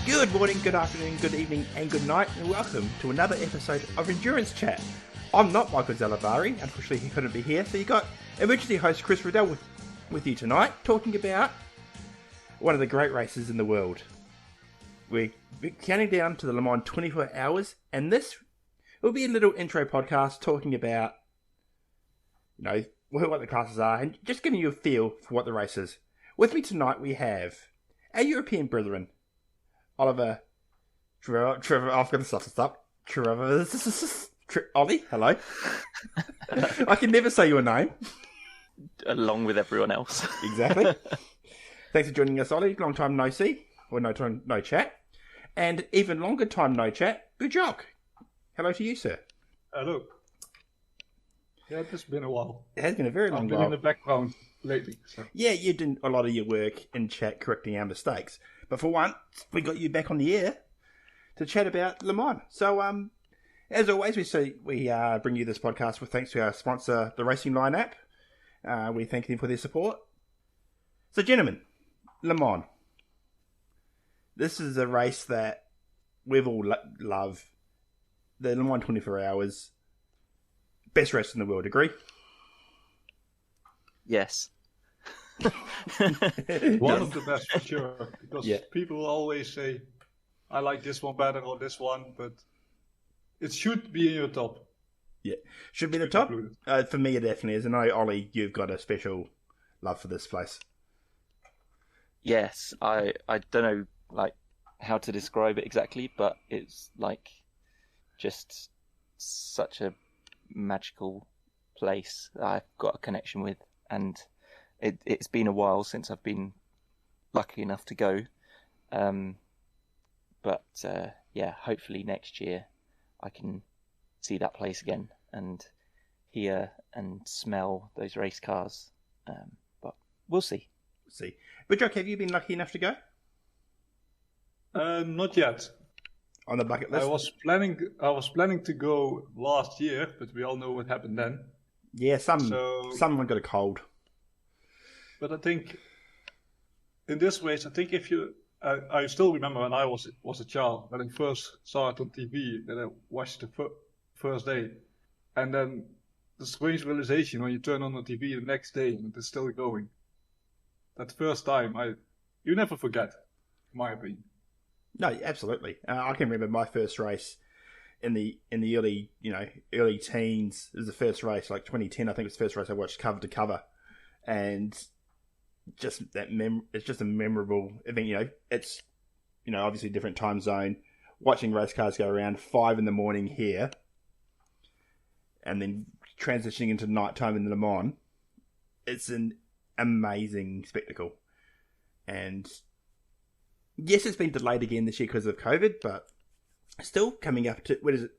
Good morning, good afternoon, good evening, and good night, and welcome to another episode of Endurance Chat. I'm not Michael Zalavari, unfortunately he couldn't be here, so you got emergency host Chris Riddell with you tonight, talking about one of the great races in the world. We're counting down to the Le Mans 24 hours, and this will be a little intro podcast talking about, what the classes are, and just giving you a feel for what the race is. With me tonight we have our European brethren, Oliver, Trevor, I've got to stop this up. Trewavas, Ollie, hello. I can never say your name. Along with everyone else. Exactly. Thanks for joining us, Ollie. Long time no see, or no chat. And even longer time no chat, Buxoq. Hello to you, sir. Hello. Yeah, it's been a while. It has been a very long I've been while. in the background lately. So. Yeah, you did a lot of your work in chat correcting our mistakes. But for once, we got you back on the air to chat about Le Mans. So, as always, we bring you this podcast with thanks to our sponsor, TheRacingLine.app. We thank them for their support. So, gentlemen, Le Mans. This is a race that we've all loved. The Le Mans 24 hours. Best race in the world, agree? Yes. One of the best for sure, because people always say, I like this one better or this one, but it should be in your top. Yeah, should be the top. For me, it definitely is. And I know, Ollie, you've got a special love for this place. Yes, I don't know how to describe it exactly, but it's just such a magical place that I've got a connection with, and it's been a while since I've been lucky enough to go, but hopefully next year I can see that place again and hear and smell those race cars, but we'll see. Buxoq, have you been lucky enough to go? Not yet. On the bucket list? I was planning to go last year, but we all know what happened then. Yeah, someone got a cold. But I think in this race, if you, I still remember when I was a child, when I first saw it on TV, that I watched the first day, and then the strange realization when you turn on the TV the next day and it's still going. That first time, you never forget, in my opinion. No, absolutely. I can remember my first race in the early teens. It was the first race, 2010. I think it was the first race I watched cover to cover, and just that it's just a memorable event. It's obviously a different time zone. Watching race cars go around 5 a.m. here, and then transitioning into nighttime in Le Mans. It's an amazing spectacle, and yes, it's been delayed again this year because of COVID, but still coming up to,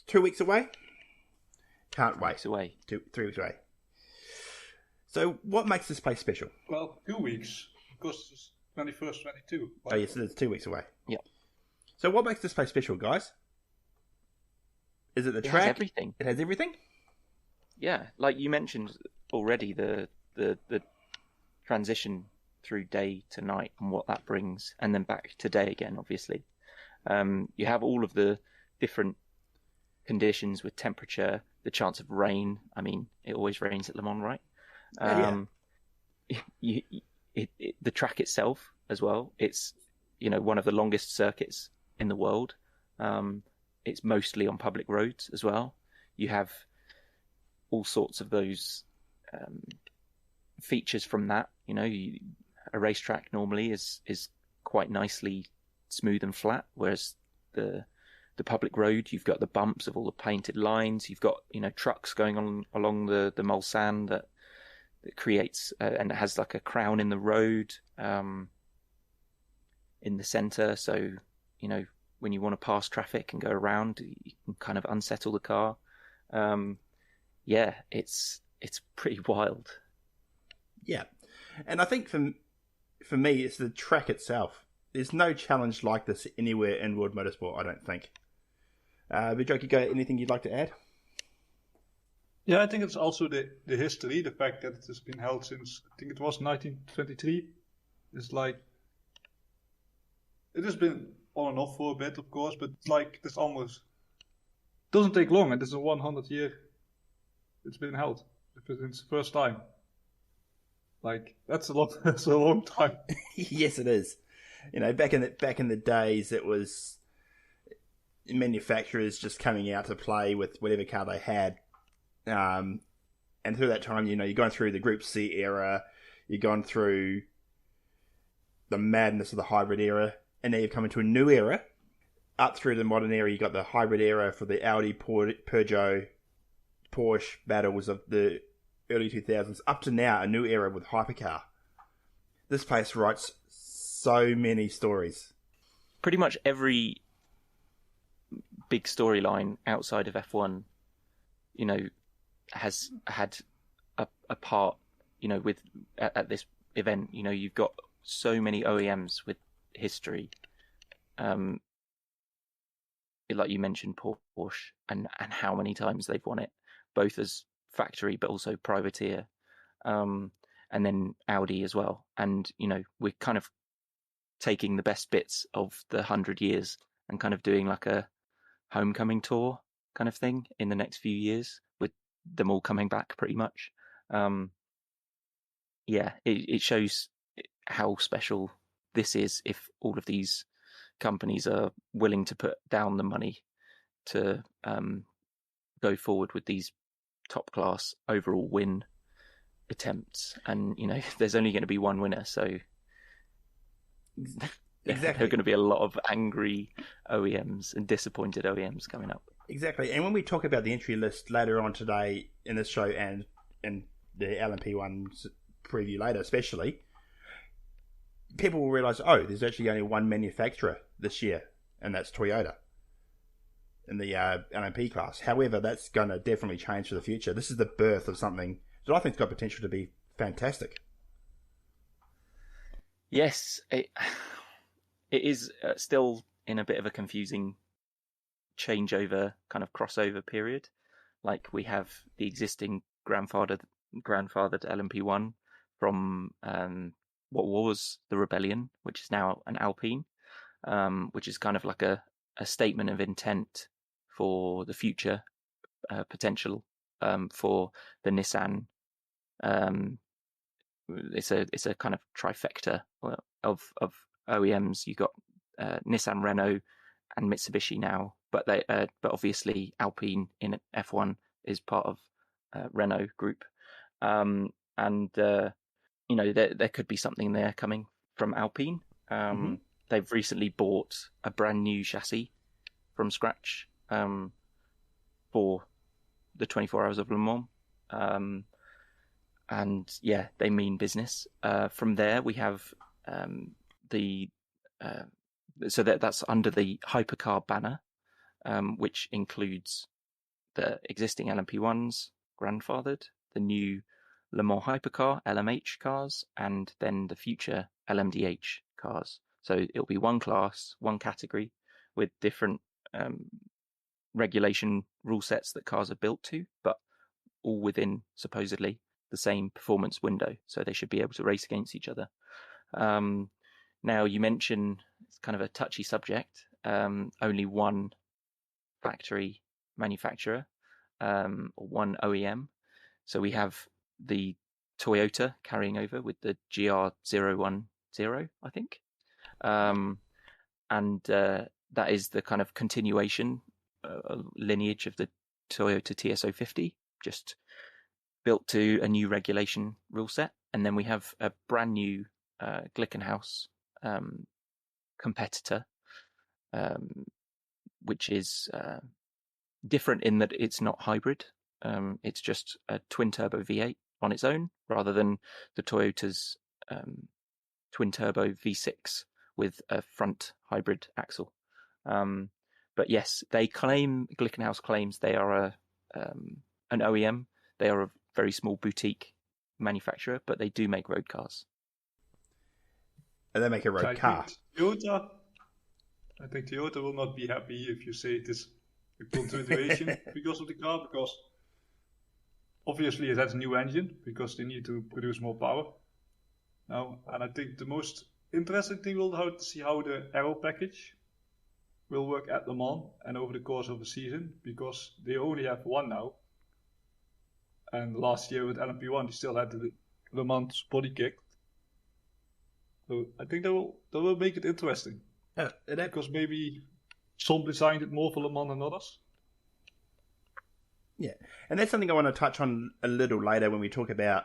2 weeks away? Can't wait. 3 weeks away. So what makes this place special? Well, 2 weeks, because it's 21st, 22. Oh yes, it's 2 weeks away. Yeah. So what makes this place special, guys? Is it the track? It has everything. It has everything? Yeah, like you mentioned already, the transition through day to night and what that brings, and then back to day again, obviously. You have all of the different conditions with temperature, the chance of rain. I mean, it always rains at Le Mans, right? The track itself as well, it's one of the longest circuits in the world. It's mostly on public roads as well. You have all sorts of those features from that. A racetrack normally is quite nicely smooth and flat, whereas the public road, you've got the bumps of all the painted lines. You've got trucks going on along the Mulsanne that creates and it has like a crown in the road in the centre. So when you want to pass traffic and go around, you can kind of unsettle the car. It's pretty wild. Yeah, and I think for me, it's the track itself. There's no challenge like this anywhere in world motorsport, I don't think. Buxoq, you got anything you'd like to add? Yeah, I think it's also the history, the fact that it has been held since, I think it was 1923. It's like, it has been on and off for a bit, of course, but it's like this almost doesn't take long, and this is a 100-year it's been held. It's the first time. Like that's a lot. That's a long time. Yes, it is. You know, back in the days, it was manufacturers just coming out to play with whatever car they had, and through that time, you know, you're going through the Group C era, you're going through the madness of the hybrid era, and now you've come into a new era. Up through the modern era, you got the hybrid era for the Audi, Peugeot, Porsche battles of the early 2000s, up to now a new era with hypercar. This place writes so many stories. Pretty much every big storyline outside of F1, you know, has had a part, you know, with at this event. You know, you've got so many OEMs with history. Like you mentioned, Porsche, and how many times they've won it, both as factory but also privateer, and then Audi as well. And you know, we're kind of taking the best bits of the 100 years and kind of doing like a homecoming tour kind of thing in the next few years, with them all coming back pretty much. Yeah, it shows how special this is if all of these companies are willing to put down the money to go forward with these top class overall win attempts. And you know, there's only going to be one winner, so exactly, there are going to be a lot of angry OEMs and disappointed OEMs coming up. Exactly. And when we talk about the entry list later on today in this show, and the LMP1 preview later especially, people will realise, oh, there's actually only one manufacturer this year, and that's Toyota in the LMP class. However, that's going to definitely change for the future. This is the birth of something that I think's got potential to be fantastic. Yes, it is still in a bit of a confusing changeover, kind of crossover period. Like, we have the existing grandfathered LMP1 from what was the Rebellion, which is now an Alpine, which is kind of like a statement of intent for the future potential for the Nissan. It's a kind of trifecta of OEMs. You got Nissan, Renault, and Mitsubishi now, but obviously Alpine in F1 is part of Renault Group, and you know, there could be something there coming from Alpine. They've recently bought a brand new chassis from scratch for the 24 Hours of Le Mans. And yeah, they mean business. From there, we have so that's under the hypercar banner, which includes the existing LMP1s, grandfathered, the new Le Mans hypercar, LMH cars, and then the future LMDH cars. So it'll be one class, one category, with different regulation rule sets that cars are built to, but all within supposedly the same performance window. So they should be able to race against each other. Now, you mentioned it's kind of a touchy subject. Only one factory manufacturer, or one OEM. So we have the Toyota carrying over with the GR010, I think. And that is the kind of continuation lineage of the Toyota TS050, just built to a new regulation rule set. And then we have a brand new Glickenhaus competitor, which is different in that it's not hybrid. It's just a twin-turbo V8 on its own, rather than the Toyota's twin-turbo V6 with a front hybrid axle. But yes, Glickenhaus claims they are an OEM. They are a very small boutique manufacturer, but they do make road cars. And they make a road car. I think Toyota will not be happy if you say it is a continuation because of the car, because obviously it has a new engine because they need to produce more power now. And I think the most interesting thing will be to see how the aero package will work at Le Mans and over the course of a season, because they only have one now. And last year with LMP1, they still had the Le Mans body kicked. So I think that will make it interesting. Because maybe some designed it more for Le Mans than others. Yeah, and that's something I want to touch on a little later when we talk about,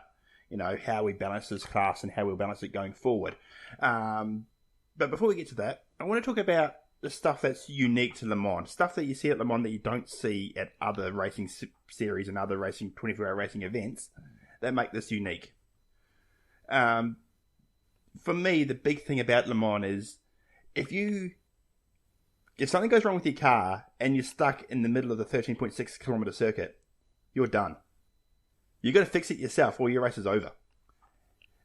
how we balance this class and how we'll balance it going forward. But before we get to that, I want to talk about the stuff that's unique to Le Mans, stuff that you see at Le Mans that you don't see at other racing series and other 24-hour racing events that make this unique. For me, the big thing about Le Mans is if something goes wrong with your car and you're stuck in the middle of the 13.6 kilometer circuit, you're done. You've got to fix it yourself or your race is over.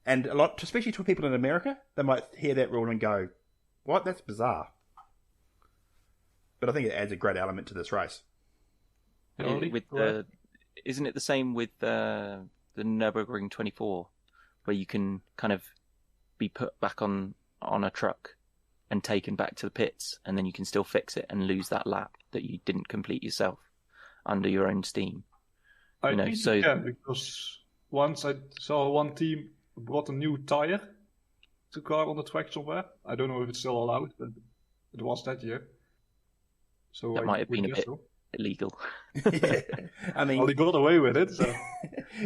And a lot, especially to people in America, they might hear that rule and go, "What? That's bizarre." But I think it adds a great element to this race. Isn't it the same with the Nürburgring 24, where you can kind of be put back on a truck and taken back to the pits, and then you can still fix it and lose that lap that you didn't complete yourself under your own steam? I think you can, because once I saw one team brought a new tire to car on the track somewhere. I don't know if it's still allowed, but it was that year. So that might have been a bit illegal. Yeah. I mean, well, they got away with it. So.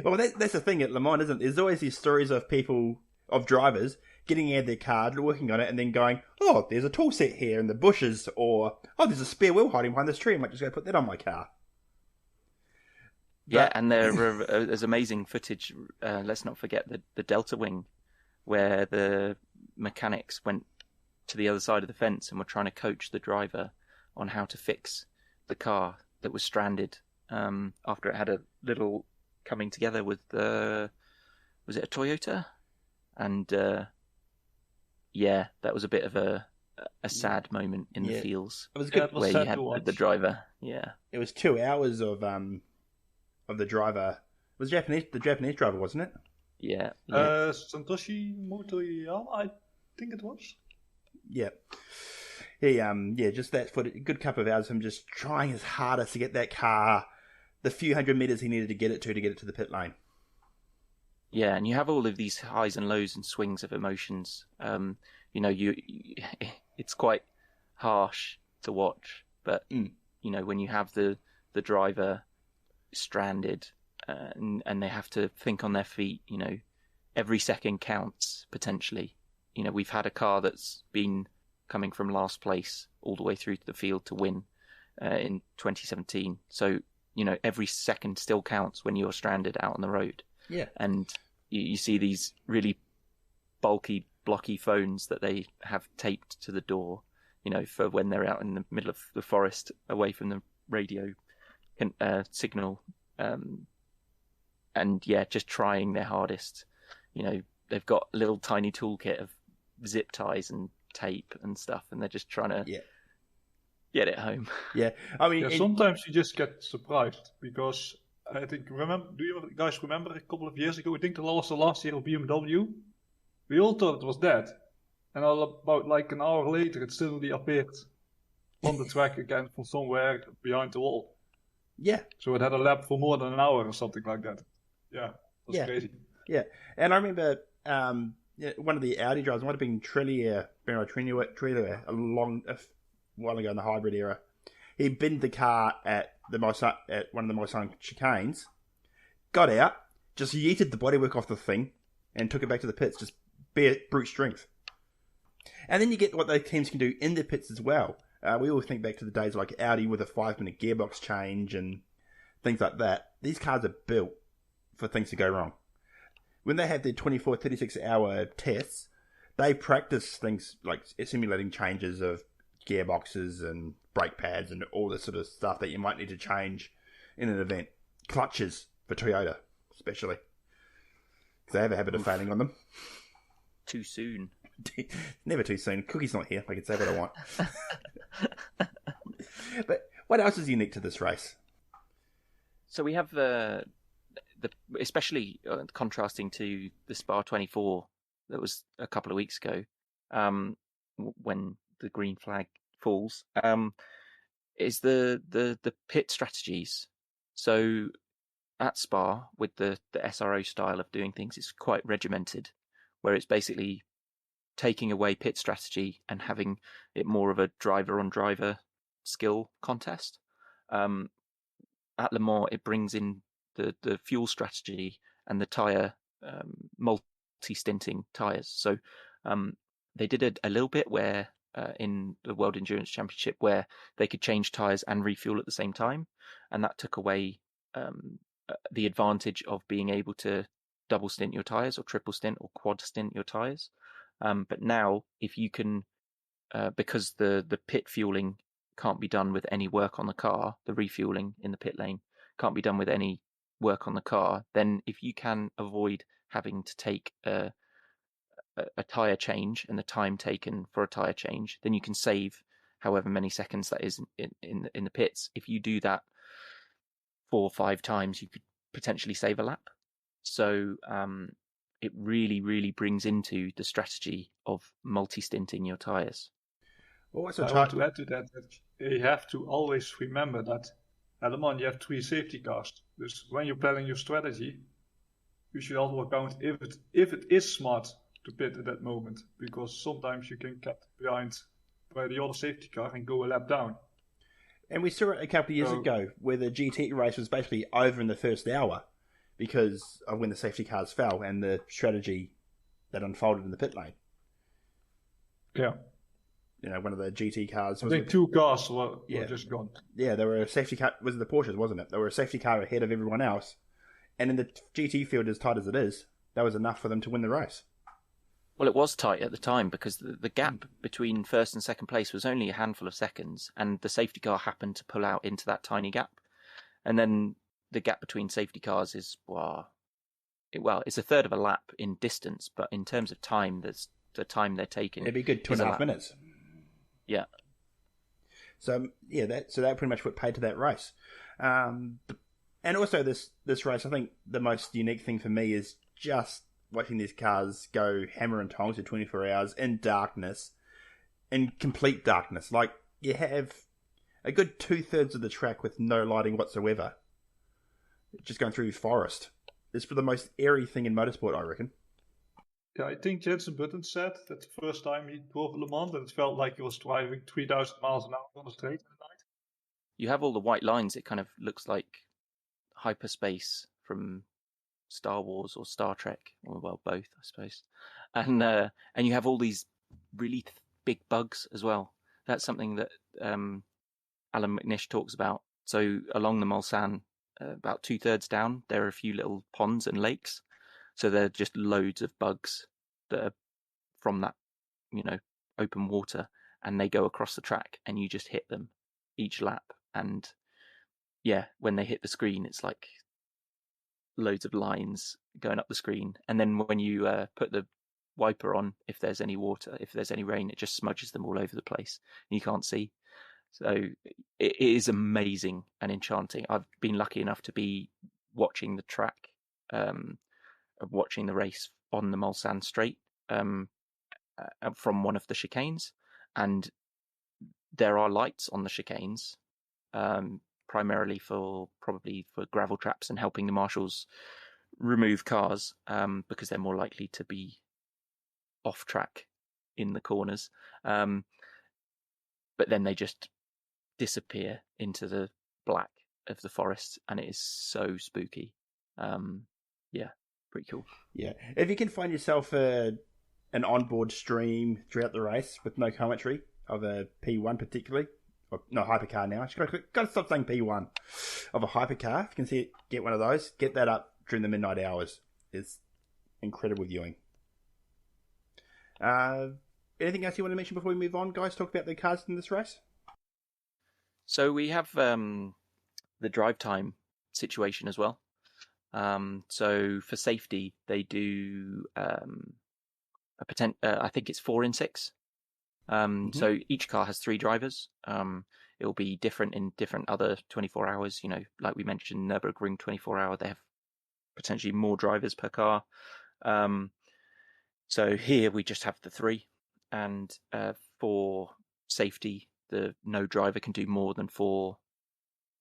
Well, that's the thing at Le Mans, isn't it? There's always these stories of drivers getting out of their car, working on it, and then going, "Oh, there's a tool set here in the bushes," or "Oh, there's a spare wheel hiding behind this tree. I might just go put that on my car." Yeah, and there's amazing footage. Let's not forget the Delta Wing, where the mechanics went to the other side of the fence and were trying to coach the driver on how to fix the car that was stranded after it had a little coming together with was it a Toyota? And that was a bit of a sad moment in the fields. It was good. It was where sad you had to watch. the driver. Yeah, it was 2 hours of the driver. It was the Japanese driver, wasn't it? Yeah. Santoshi Motoyama, I think it was. Yeah. He just that for a good couple of hours, him just trying his hardest to get that car the few hundred meters he needed to get it to the pit lane. Yeah, and you have all of these highs and lows and swings of emotions. It's quite harsh to watch, but when you have the driver stranded and they have to think on their feet, every second counts potentially. We've had a car that's been coming from last place all the way through to the field to win in 2017. So, every second still counts when you're stranded out on the road. Yeah. And you see these really bulky, blocky phones that they have taped to the door, for when they're out in the middle of the forest away from the radio signal. Just trying their hardest. They've got a little tiny toolkit of zip ties and tape and stuff, and they're just trying to get it home. Yeah, I mean, sometimes you just get surprised, because I think, do you guys remember a couple of years ago? I think the last year of BMW, we all thought it was dead, and about like an hour later, it suddenly appeared on the track again from somewhere behind the wall. Yeah. So it had a lap for more than an hour or something like that. Yeah, it was crazy. Yeah, and I remember one of the Audi drivers, might have been Trewavas, a while ago in the hybrid era. He binned the car at one of the Moissan chicanes, got out, just yeeted the bodywork off the thing, and took it back to the pits, just bare brute strength. And then you get what those teams can do in the pits as well. We all think back to the days like Audi with a 5-minute gearbox change and things like that. These cars are built for things to go wrong. When they have their 24, 36-hour tests, they practice things like simulating changes of gearboxes and brake pads and all this sort of stuff that you might need to change in an event. Clutches for Toyota, especially. Because they have a habit of failing on them. Too soon. Never too soon. Cookie's not here. I can say what I want. But what else is unique to this race? So we have the especially contrasting to the Spa 24 that was a couple of weeks ago, when the green flag falls, is the pit strategies. So at Spa, with the SRO style of doing things, it's quite regimented, where it's basically taking away pit strategy and having it more of a driver on driver skill contest. At Le Mans, it brings in the fuel strategy and the tyre multi-stinting tyres. So they did a little bit where in the World Endurance Championship where they could change tyres and refuel at the same time, and that took away the advantage of being able to double stint your tyres or triple stint or quad stint your tyres. But now, if you can, because the pit fueling can't be done with any work on the car, the refueling in the pit lane can't be done with any work on the car, then if you can avoid having to take a tyre change and the time taken for a tyre change, then you can save however many seconds that is in the pits. If you do that 4 or 5 times, you could potentially save a lap. So it really, really brings into the strategy of multi-stinting your tyres. Well, what's I want to add to that you have to always remember that at Le Mans you have 3 safety cars. So when you're planning your strategy, you should also account if it is smart to pit at that moment, because sometimes you can get behind by the other safety car and go a lap down. And we saw it a couple of years ago where the GT race was basically over in the first hour because of when the safety cars fell and the strategy that unfolded in the pit lane. Yeah. You know, one of the GT cars... I think 2 cars were just gone. Yeah, there were a safety car... Was it the Porsches, wasn't it? There were a safety car ahead of everyone else. And in the GT field, as tight as it is, that was enough for them to win the race. Well, it was tight at the time because the gap between first and second place was only a handful of seconds, and the safety car happened to pull out into that tiny gap. And then the gap between safety cars is, it's a third of a lap in distance, but in terms of time, there's the time they're taking. It'd be good 2.5 minutes. Yeah. So that pretty much what paid to that race. And also this race, I think the most unique thing for me is just watching these cars go hammer and tongs for 24 hours in darkness, in complete darkness. Like, you have a good 2/3 of the track with no lighting whatsoever, just going through forest. It's the most airy thing in motorsport, I reckon. Yeah, I think Jensen Button said that the first time he drove Le Mans, that it felt like he was driving 3,000 miles an hour on the straight at night. You have all the white lines. It kind of looks like hyperspace from Star Wars or Star Trek, or well, both, I suppose. And you have all these really big bugs as well. That's something that Alan McNish talks about. So along the Mulsanne, about 2/3 down, there are a few little ponds and lakes. So they're just loads of bugs that are from that, open water, and they go across the track, and you just hit them each lap. And yeah, when they hit the screen, it's like loads of lines going up the screen. And then when you put the wiper on, if there's any water, if there's any rain, it just smudges them all over the place, and you can't see. So it is amazing and enchanting. I've been lucky enough to be watching the track, watching the race on the Mulsanne Straight from one of the chicanes, and there are lights on the chicanes, primarily probably for gravel traps and helping the marshals remove cars, because they're more likely to be off track in the corners. But then they just disappear into the black of the forest, and it is so spooky. Pretty cool. Yeah, if you can find yourself an onboard stream throughout the race with no commentary of a P1 particularly, or no, hypercar now. Got to stop saying P1 of a hypercar. If you can get one of those, get that up during the midnight hours. It's incredible viewing. Anything else you want to mention before we move on, guys? Talk about the cars in this race. So we have the drive time situation as well. So for safety, they do I think it's 4 in 6. So each car has 3 drivers. It'll be different in different other 24 hours. Like we mentioned, Nürburgring 24 hour, they have potentially more drivers per car. So here we just have the 3, and for safety, no driver can do more than 4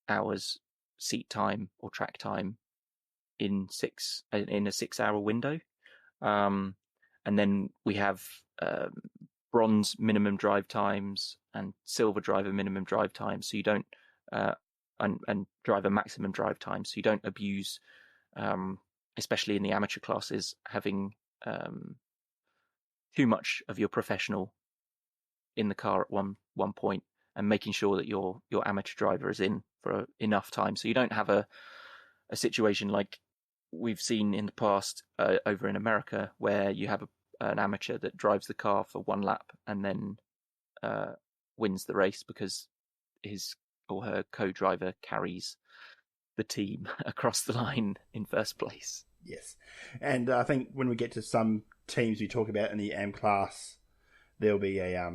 hours seat time or track time in a 6-hour window. And then we have bronze minimum drive times and silver driver minimum drive times. So you don't and driver maximum drive time. So you don't abuse, especially in the amateur classes, having too much of your professional in the car at one point, and making sure that your amateur driver is in for enough time. So you don't have a situation like we've seen in the past over in America, where you have an amateur that drives the car for 1 lap and then wins the race because his or her co-driver carries the team across the line in first place. Yes. And I think when we get to some teams we talk about in the AM class, there'll be a,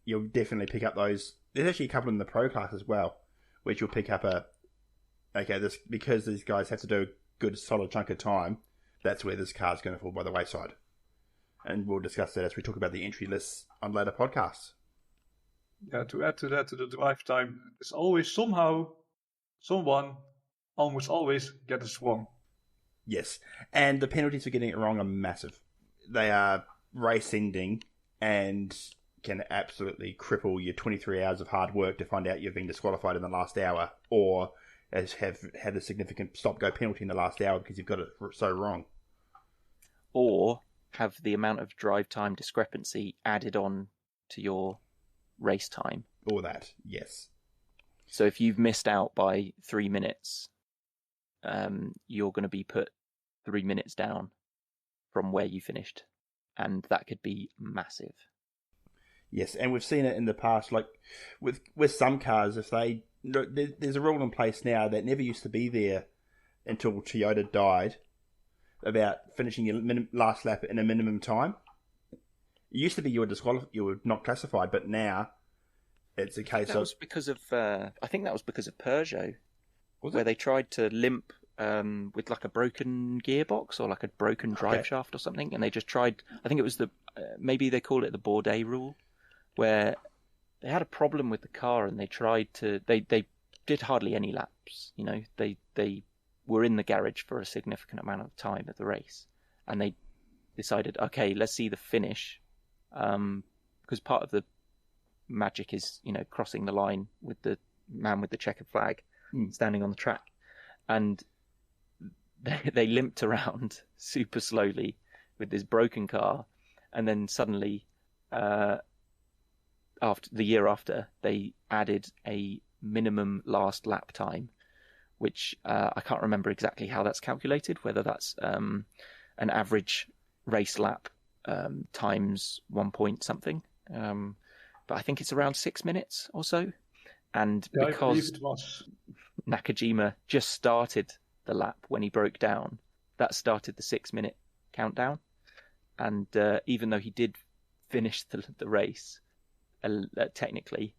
you'll definitely pick up those. There's actually a couple in the pro class as well, which you'll pick up this, because these guys have to do a good solid chunk of time, that's where this car's going to fall by the wayside. And we'll discuss that as we talk about the entry lists on later podcasts. Yeah, to add to that, to the drive time, it's always someone almost always gets it wrong. Yes, and the penalties for getting it wrong are massive. They are race-ending and can absolutely cripple your 23 hours of hard work to find out you've been disqualified in the last hour, or have had a significant stop-go penalty in the last hour because you've got it so wrong. Or have the amount of drive time discrepancy added on to your race time. Or that, yes. So if you've missed out by 3 minutes, you're going to be put 3 minutes down from where you finished. And that could be massive. Yes, and we've seen it in the past, like with some cars, if there's a rule in place now that never used to be there until Toyota died, about finishing your last lap in a minimum time. It used to be you were not classified, but now it's a case of... I think that was because of Peugeot, where they tried to limp with like a broken gearbox or like a broken drive shaft or something, and they just tried... I think it was maybe they call it the Bourdais rule, where they had a problem with the car and they tried to... They did hardly any laps, they were in the garage for a significant amount of time at the race, and they decided, okay, let's see the finish, because part of the magic is crossing the line with the man with the checkered flag standing on the track, and they limped around super slowly with this broken car, and then suddenly after the year after, they added a minimum last lap time, which I can't remember exactly how that's calculated, whether that's an average race lap times 1 point something. But I think it's around 6 minutes or so. And because Nakajima just started the lap when he broke down, that started the 6-minute countdown. And even though he did finish the race, technically,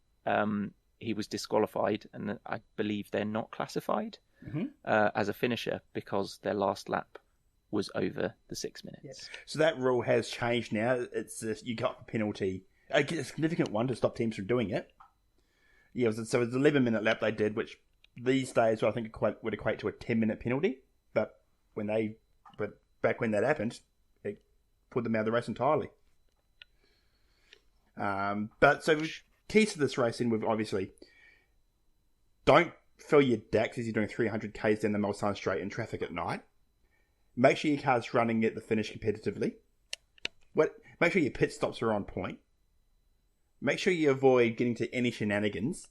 he was disqualified, and I believe they're not classified as a finisher because their last lap was over the 6 minutes. Yeah. So that rule has changed now. It's you got a penalty, a significant one, to stop teams from doing it. Yeah, so it's an 11-minute lap they did, which these days I think would equate to a 10-minute penalty. But back when that happened, it put them out of the race entirely. But so keys to this racing, we've obviously don't fill your decks as you're doing 300 k's down the Mulsanne straight in traffic at night. Make sure your car's running at the finish competitively. Make sure your pit stops are on point. Make sure you avoid getting to any shenanigans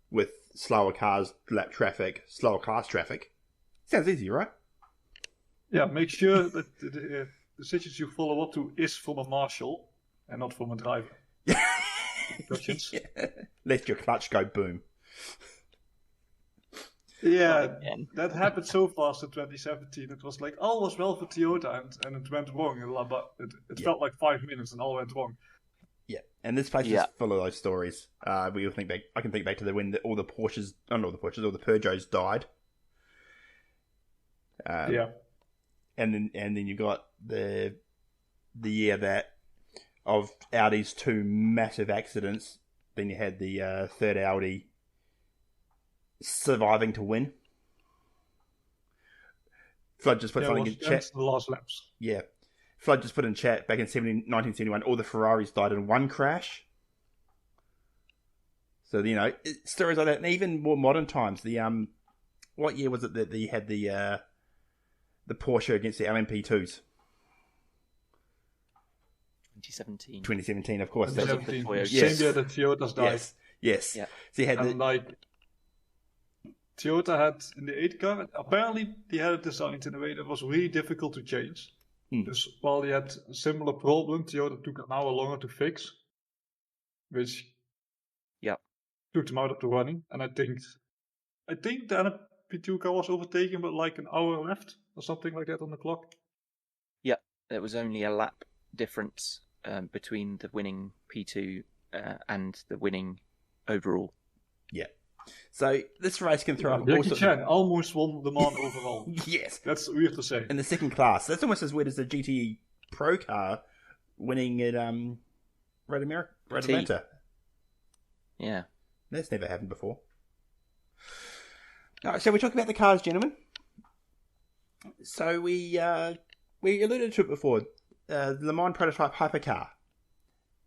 with slower cars, lap traffic, slower class traffic. Sounds easy, right? Yeah, make sure that the decisions you follow up to is from a marshal and not from a driver. Yeah. Let your clutch go boom. Yeah, that happened so fast in 2017. It was like all was well for Toyota, and it went wrong. It felt like 5 minutes and all went wrong. Yeah, and this place is full of those stories. We all think back. I can think back to when all the Peugeots died. And then you got the year that of Audi's 2 massive accidents then you had the third Audi surviving to win. Flood just put something in chat. The last laps. Yeah. Flood just put in chat back in 1971, all the Ferraris died in one crash. So, you know, stories like that. And even more modern times, what year was it that you had the Porsche against the LMP2s? 2017. 2017, of course. 2017. Yes. Same year that Toyotas died. Yes. Yeah. So you had Toyota had in the 8 car, apparently they had it designed in a way that was really difficult to change. Dus while they had a similar problem, Toyota took an hour longer to fix, which took them out of the running. And I think the LMP2 car was overtaken with like an hour left or something like that on the clock. Yeah, there was only a lap difference between the winning P2 and the winning overall. Yeah. So this race can throw up Jackie Chan almost won the Man overall. Yes. That's weird to say. In the second class. That's almost as weird as the GT Pro car winning at Road Atlanta. Yeah. That's never happened before. All right, so we talk about the cars, gentlemen. So we alluded to it before. The Le Mans prototype hypercar.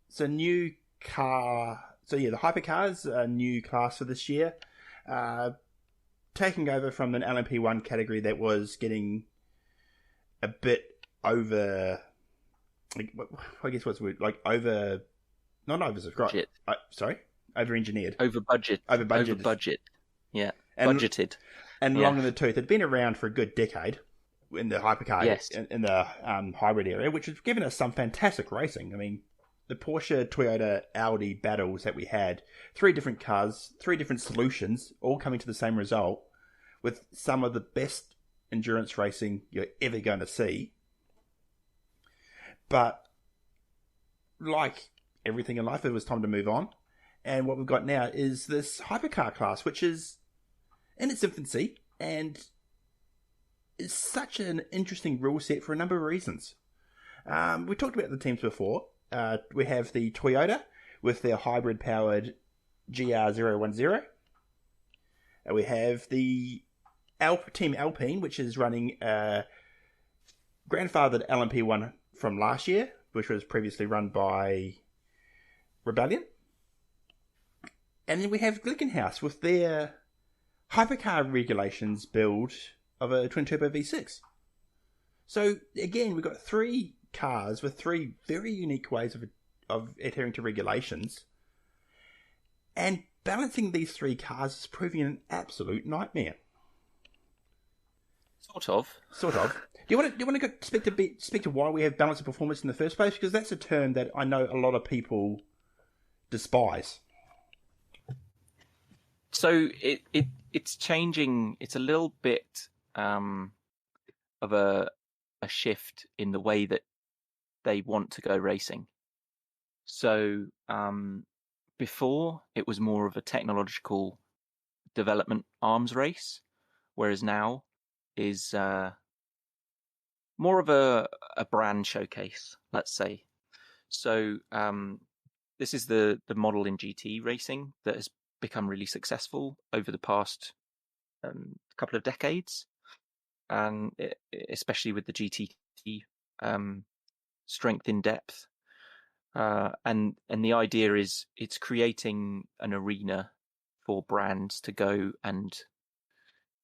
So new car. So yeah, the hypercar is a new class for this year, taking over from an LMP1 category that was getting a bit over. I guess what's weird, like over, not oversubscribed. Over-engineered. Over budget. Yeah. And, budgeted. And long in the tooth. It'd been around for a good decade in the hypercar, in the hybrid area, which has given us some fantastic racing. I mean, the Porsche, Toyota, Audi battles that we had, 3 different cars, 3 different solutions, all coming to the same result, with some of the best endurance racing you're ever going to see. But like everything in life, it was time to move on. And what we've got now is this hypercar class, which is in its infancy and is such an interesting rule set for a number of reasons. We talked about the teams before. We have the Toyota with their hybrid-powered GR010. We have the Team Alpine, which is running grandfathered LMP1 from last year, which was previously run by Rebellion. And then we have Glickenhaus with their hypercar regulations build of a twin-turbo V6. So, again, we've got 3 cars with 3 very unique ways of adhering to regulations. And balancing these 3 cars is proving an absolute nightmare. Sort of. Do you want to speak to why we have balance of performance in the first place? Because that's a term that I know a lot of people despise. So it's changing. It's a little bit of a shift in the way that they want to go racing. So before it was more of a technological development arms race, whereas now is more of a brand showcase, let's say. So this is the model in GT racing that has become really successful over the past couple of decades, and especially with the GT strength in depth. And the idea is it's creating an arena for brands to go and,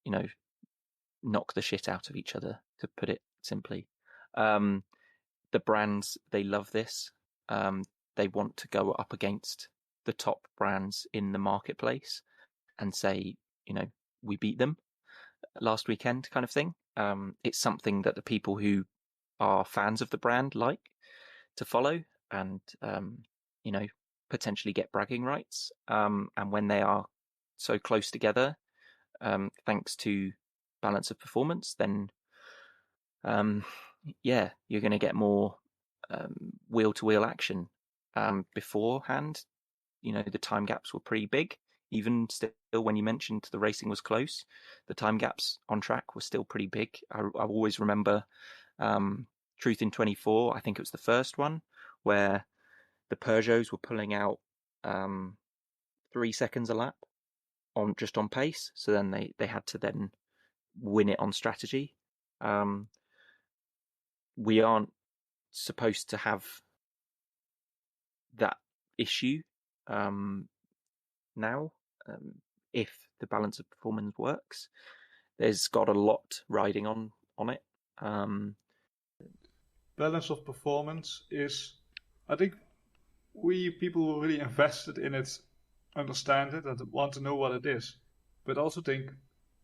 you know, knock the shit out of each other, to put it simply. The brands, they love this. They want to go up against the top brands in the marketplace and say, you know, we beat them last weekend, kind of thing. It's something that the people who are fans of the brand like to follow and, you know, potentially get bragging rights. And when they are so close together, thanks to balance of performance, then, yeah, you're going to get more wheel-to-wheel action. Beforehand, you know, the time gaps were pretty big. Even still, when you mentioned the racing was close, the time gaps on track were still pretty big. I always remember Truth in 24, I think it was the first one, where the Peugeots were pulling out 3 seconds a lap on pace. So then they had to then win it on strategy. We aren't supposed to have that issue now. If the balance of performance works, there's got a lot riding on it. Balance of performance is, I think, we people who are really invested in it understand it and want to know what it is. But I also think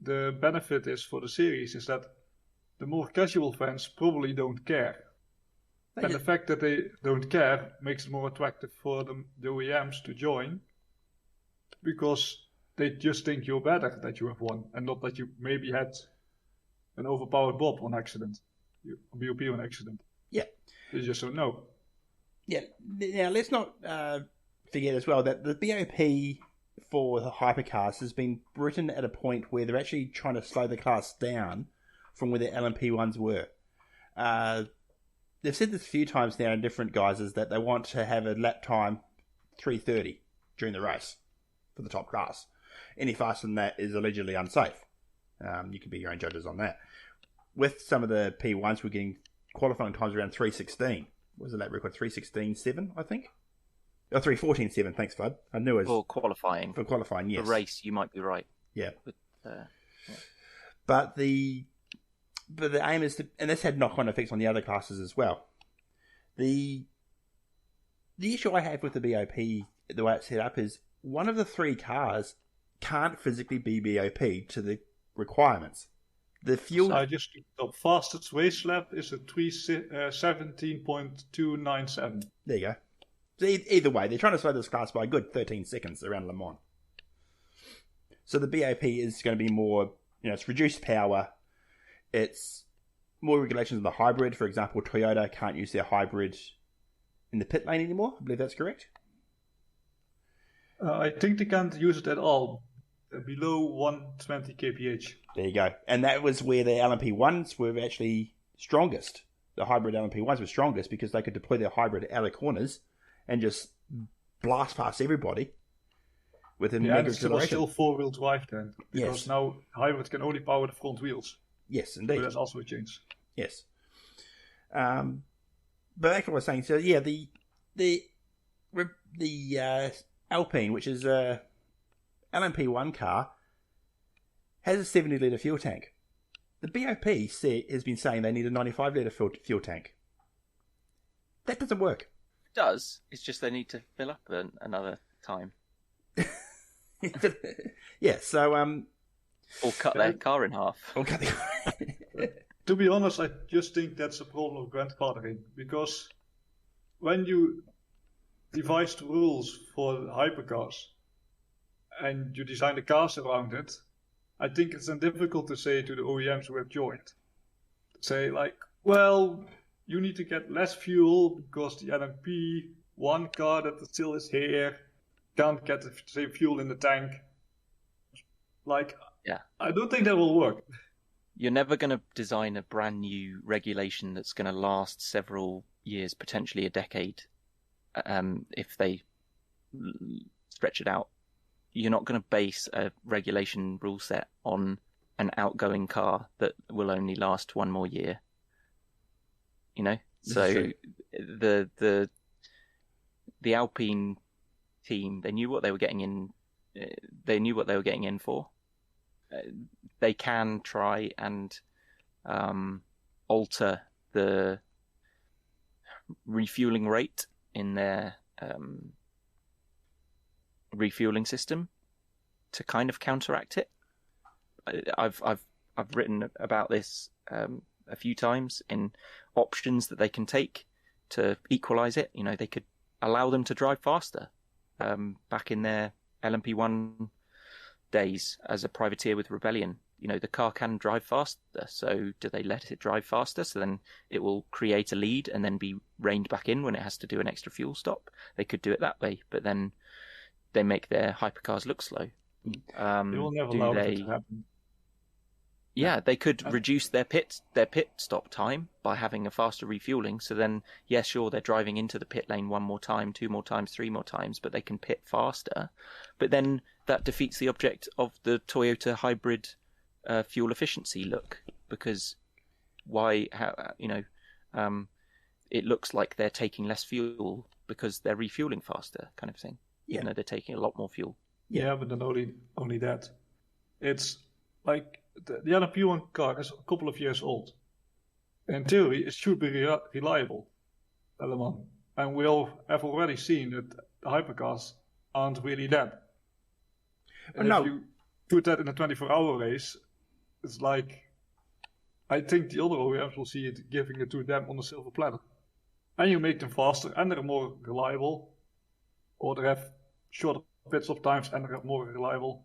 the benefit is for the series is that the more casual fans probably don't care. And the fact that they don't care makes it more attractive for the OEMs to join, because they just think you're better that you have won, and not that you maybe had an overpowered Bob on accident, a BOP on accident. Yeah. They just don't know. Yeah. Now, let's not forget as well that the BOP for the hypercars has been written at a point where they're actually trying to slow the class down from where the LMP ones were. They've said this a few times now in different guises that they want to have a lap time 3:30 during the race for the top class. Any faster than that is allegedly unsafe. You can be your own judges on that. With some of the P1s, we're getting qualifying times around 3:16. What was the lap record? 3:16.7, I think? Oh, 3:14.7, thanks, Bud. I knew it was... For qualifying. For qualifying, yes. For race, you might be right. Yeah. Yeah. But the aim is to... And this had knock-on effects on the other classes as well. The issue I have with the BOP, the way it's set up, is one of the 3 cars can't physically be BOP to the requirements. The fuel... So the fastest race lap is a 17.297. There you go. So either way, they're trying to slow this class by a good 13 seconds around Le Mans. So the BOP is going to be more, it's reduced power. It's more regulations on the hybrid. For example, Toyota can't use their hybrid in the pit lane anymore. I believe that's correct. I think they can't use it at all. Below 120 kph. There you go. And that was where the LMP1s were actually strongest. The hybrid LMP1s were strongest because they could deploy their hybrid out of corners and just blast past everybody with a mega acceleration. It was still 4-wheel drive then. Because now hybrid can only power the front wheels. Yes, indeed. So that's also a change. Yes. But back to what I was saying. So yeah, the Alpine, which is a LMP1 car, has a 70-litre fuel tank. The BOP has been saying they need a 95-litre fuel tank. That doesn't work. It does. It's just they need to fill up another time. Yeah, so... or cut their car in half. Or cut the car. To be honest, I just think that's a problem of grandfathering. Because when you devise the rules for hypercars and you design the cars around it, I think it's then difficult to say to the OEMs who have joined. Say like, well, you need to get less fuel because the LMP1 car that still is here can't get the same fuel in the tank. Like, yeah, I don't think that will work. You're never going to design a brand new regulation that's going to last several years, potentially a decade, if they stretch it out. You're not going to base a regulation rule set on an outgoing car that will only last one more year. So the Alpine team, they knew what they were getting in. They knew what they were getting in for. They can try and alter the refueling rate in their refueling system to kind of counteract it. I've written about this a few times in options that they can take to equalize it. They could allow them to drive faster. Back in their LMP1 days as a privateer with Rebellion, the car can drive faster. So do they let it drive faster? So then it will create a lead and then be reined back in when it has to do an extra fuel stop. They could do it that way, but then they make their hypercars look slow. They will never allow it to happen. Yeah, they could reduce their pit stop time by having a faster refueling. So then, yeah, sure, they're driving into the pit lane 1 more time, 2 more times, 3 more times, but they can pit faster. But then that defeats the object of the Toyota hybrid fuel efficiency look, because it looks like they're taking less fuel because they're refueling faster, kind of thing. Yeah. Even though they're taking a lot more fuel. Yeah, but not only that. It's like the LMP1 car is a couple of years old. In theory, it should be reliable, LM1. And we all have already seen that the hypercars aren't really that. And if you put that in a 24-hour race, it's like, I think the other OEMs will see it giving it to them on a silver platter. And you make them faster, and they're more reliable, or they have shorter pit stop times, and they're more reliable.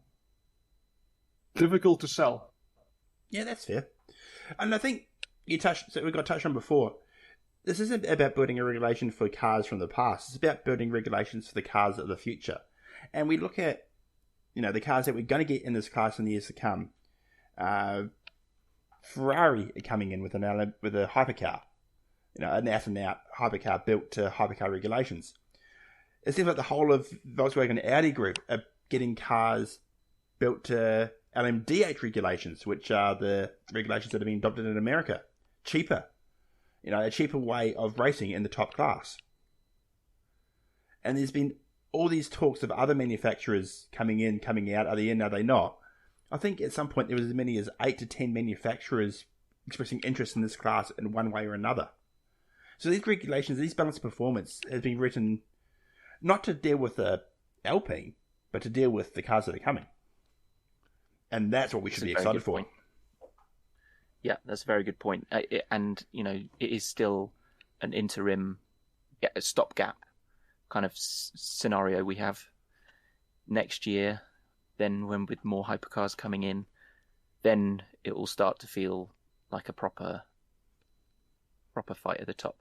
Difficult to sell. Yeah, that's fair. And I think we got touched on before. This isn't about building a regulation for cars from the past. It's about building regulations for the cars of the future. And we look at, the cars that we're going to get in this class in the years to come. Ferrari are coming in with a hypercar, an out-and-out hypercar built to hypercar regulations. It seems like the whole of Volkswagen and Audi group are getting cars built to LMDH regulations, which are the regulations that have been adopted in America. Cheaper. A cheaper way of racing in the top class. And there's been all these talks of other manufacturers coming in, coming out. Are they in, are they not? I think at some point there was as many as 8 to 10 manufacturers expressing interest in this class in one way or another. So these regulations, these balanced performance, has been written not to deal with the Alpine, but to deal with the cars that are coming. And that's what we should be excited for. Yeah, that's a very good point. And, it is still an interim, a stopgap kind of scenario we have next year. Then when with more hypercars coming in, then it will start to feel like a proper fight at the top.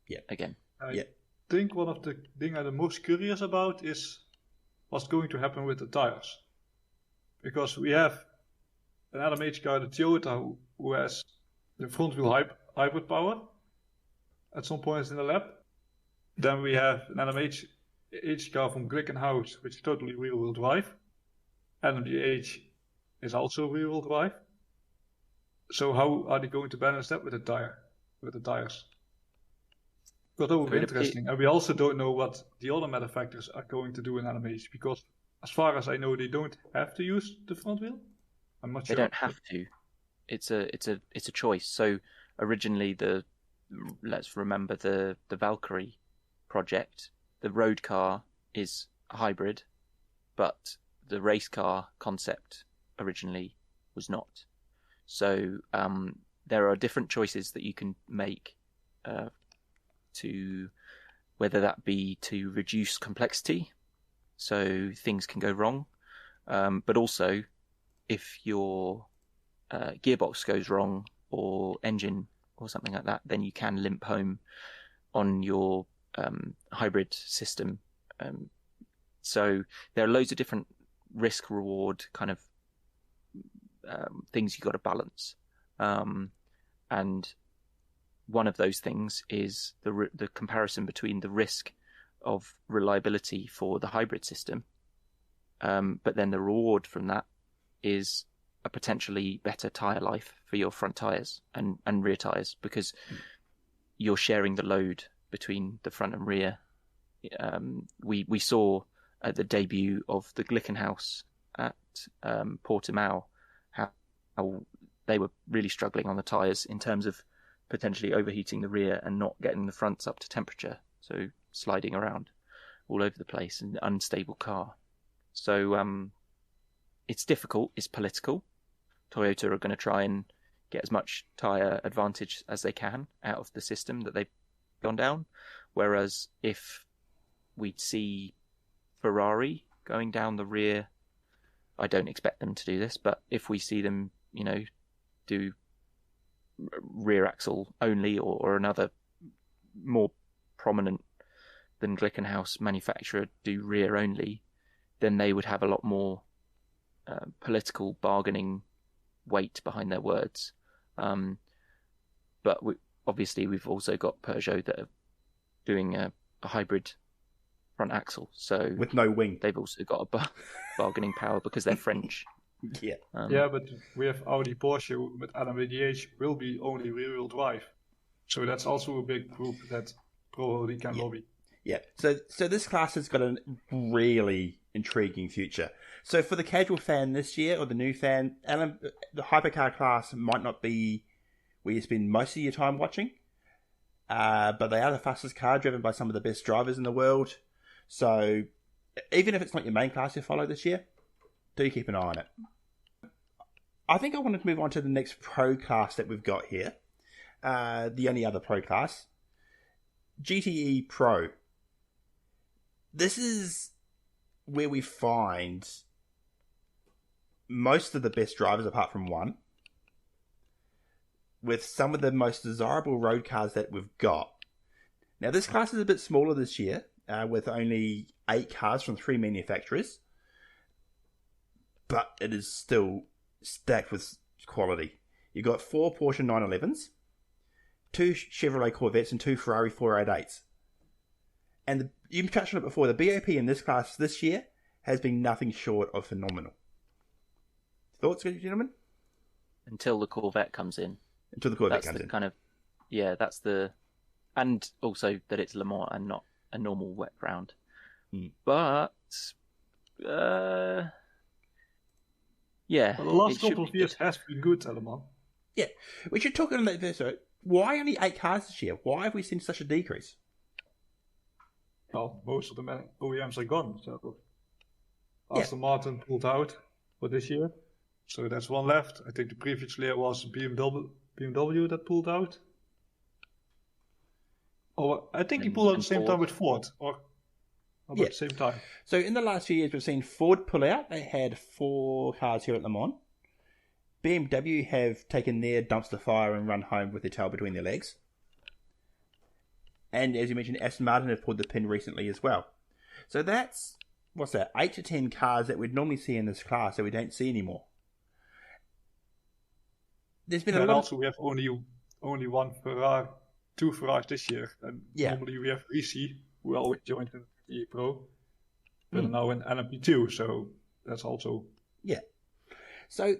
Yeah. Again. I think one of the things I'm the most curious about is what's going to happen with the tires. Because we have an LMH car, the Toyota, who has the front wheel hybrid power at some points in the lap. Then we have an LMH car from Glickenhaus, which is totally rear wheel drive. LMDH is also rear wheel drive. So how are they going to balance that with the tires? But that would be interesting. And we also don't know what the other manufacturers are going to do in LMH, because as far as I know, they don't have to use the front wheel. I'm not sure. They don't have to. It's a choice. So originally let's remember the Valkyrie project. The road car is a hybrid, but the race car concept originally was not. So there are different choices that you can make to whether that be to reduce complexity, so things can go wrong, but also if your gearbox goes wrong or engine or something like that, then you can limp home on your hybrid system. So there are loads of different risk-reward kind of things you got to balance, and one of those things is the comparison between the risk of reliability for the hybrid system, but then the reward from that is a potentially better tyre life for your front tyres and rear tyres, because you're sharing the load between the front and rear. We saw at the debut of the Glickenhaus at Portimao how they were really struggling on the tyres in terms of potentially overheating the rear and not getting the fronts up to temperature, so sliding around all over the place, an unstable car. So it's difficult, it's political. Toyota are going to try and get as much tyre advantage as they can out of the system that they've gone down, whereas if we'd see Ferrari going down the rear, I don't expect them to do this, but if we see them, do rear axle only or another more prominent than Glickenhaus manufacturer do rear only, then they would have a lot more political bargaining weight behind their words. But obviously we've also got Peugeot that are doing a hybrid front axle, so with no wing. They've also got a bargaining power because they're French. Yeah. But we have Audi Porsche with LMDH will be only rear-wheel drive. So that's also a big group that probably can lobby. Yeah, so this class has got a really intriguing future. So for the casual fan this year, or the new fan, the hypercar class might not be where you spend most of your time watching, but they are the fastest car, driven by some of the best drivers in the world. So even if it's not your main class you follow this year, do keep an eye on it. I think I wanted to move on to the next pro class that we've got here. The only other pro class, GTE Pro. This is where we find most of the best drivers, apart from one, with some of the most desirable road cars that we've got. Now, this class is a bit smaller this year, with only 8 cars from 3 manufacturers, but it is still stacked with quality. You've got 4 Porsche 911s, 2 Chevrolet Corvettes, and 2 Ferrari 488s. And you touched on it before, the BOP in this class this year has been nothing short of phenomenal. Thoughts, gentlemen? Until the Corvette comes in. Until the Corvette comes in. That's the... And also that it's Le Mans and not a normal wet ground. But... Well, the last couple of years has been good at Le Mans. Yeah. We should talk on that first. Why only 8 cars this year? Why have we seen such a decrease? Well, most of the OEMs are gone. So Aston Martin pulled out for this year. So that's one left. I think the previous year was BMW that pulled out. Or I think he pulled out at the same time with Ford. Or about the same time. So in the last few years, we've seen Ford pull out. They had 4 cars here at Le Mans. BMW have taken their dumpster fire and run home with their tail between their legs. And as you mentioned, Aston Martin have pulled the pin recently as well. So that's, 8 to 10 cars that we'd normally see in this class that we don't see anymore. There's been a lot. Also, we have only one Ferrari, 2 Ferraris this year. And normally we have Ricci, who always joined in the Pro, but now in LMP2. So that's also... Yeah. So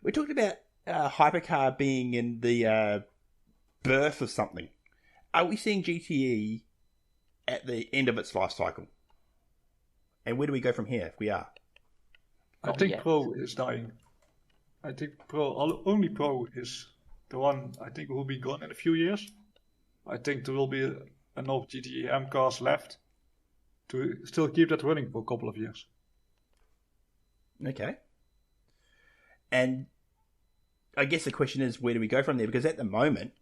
we talked about hypercar being in the birth of something. Are we seeing GTE at the end of its life cycle? And where do we go from here if we are? I think Pro is dying. I think only Pro is the one I think will be gone in a few years. I think there will be enough GTE M cars left to still keep that running for a couple of years. Okay. And I guess the question is, where do we go from there? Because at the moment,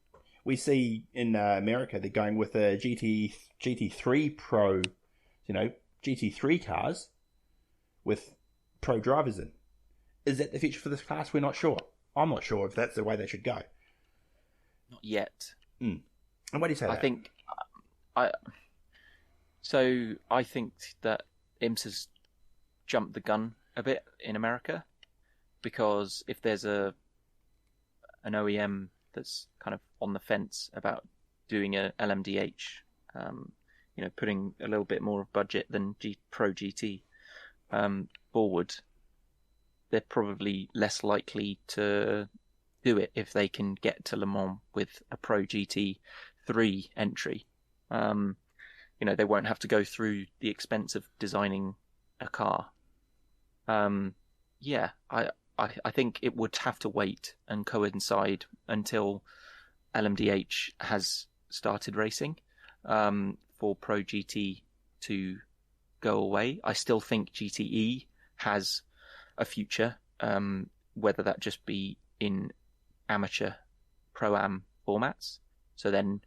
we see in America they're going with a GT3 Pro, GT3 cars with pro drivers in. Is that the future for this class? We're not sure. I'm not sure if that's the way they should go. Not yet. And why do you say that? I think that IMS has jumped the gun a bit in America, because if there's an OEM that's kind of on the fence about doing a LMDH, putting a little bit more of budget than Pro GT forward, they're probably less likely to do it if they can get to Le Mans with a Pro GT3 entry. They won't have to go through the expense of designing a car. I think it would have to wait and coincide until LMDH has started racing for Pro GT to go away. I still think GTE has a future, whether that just be in amateur Pro-Am formats. So then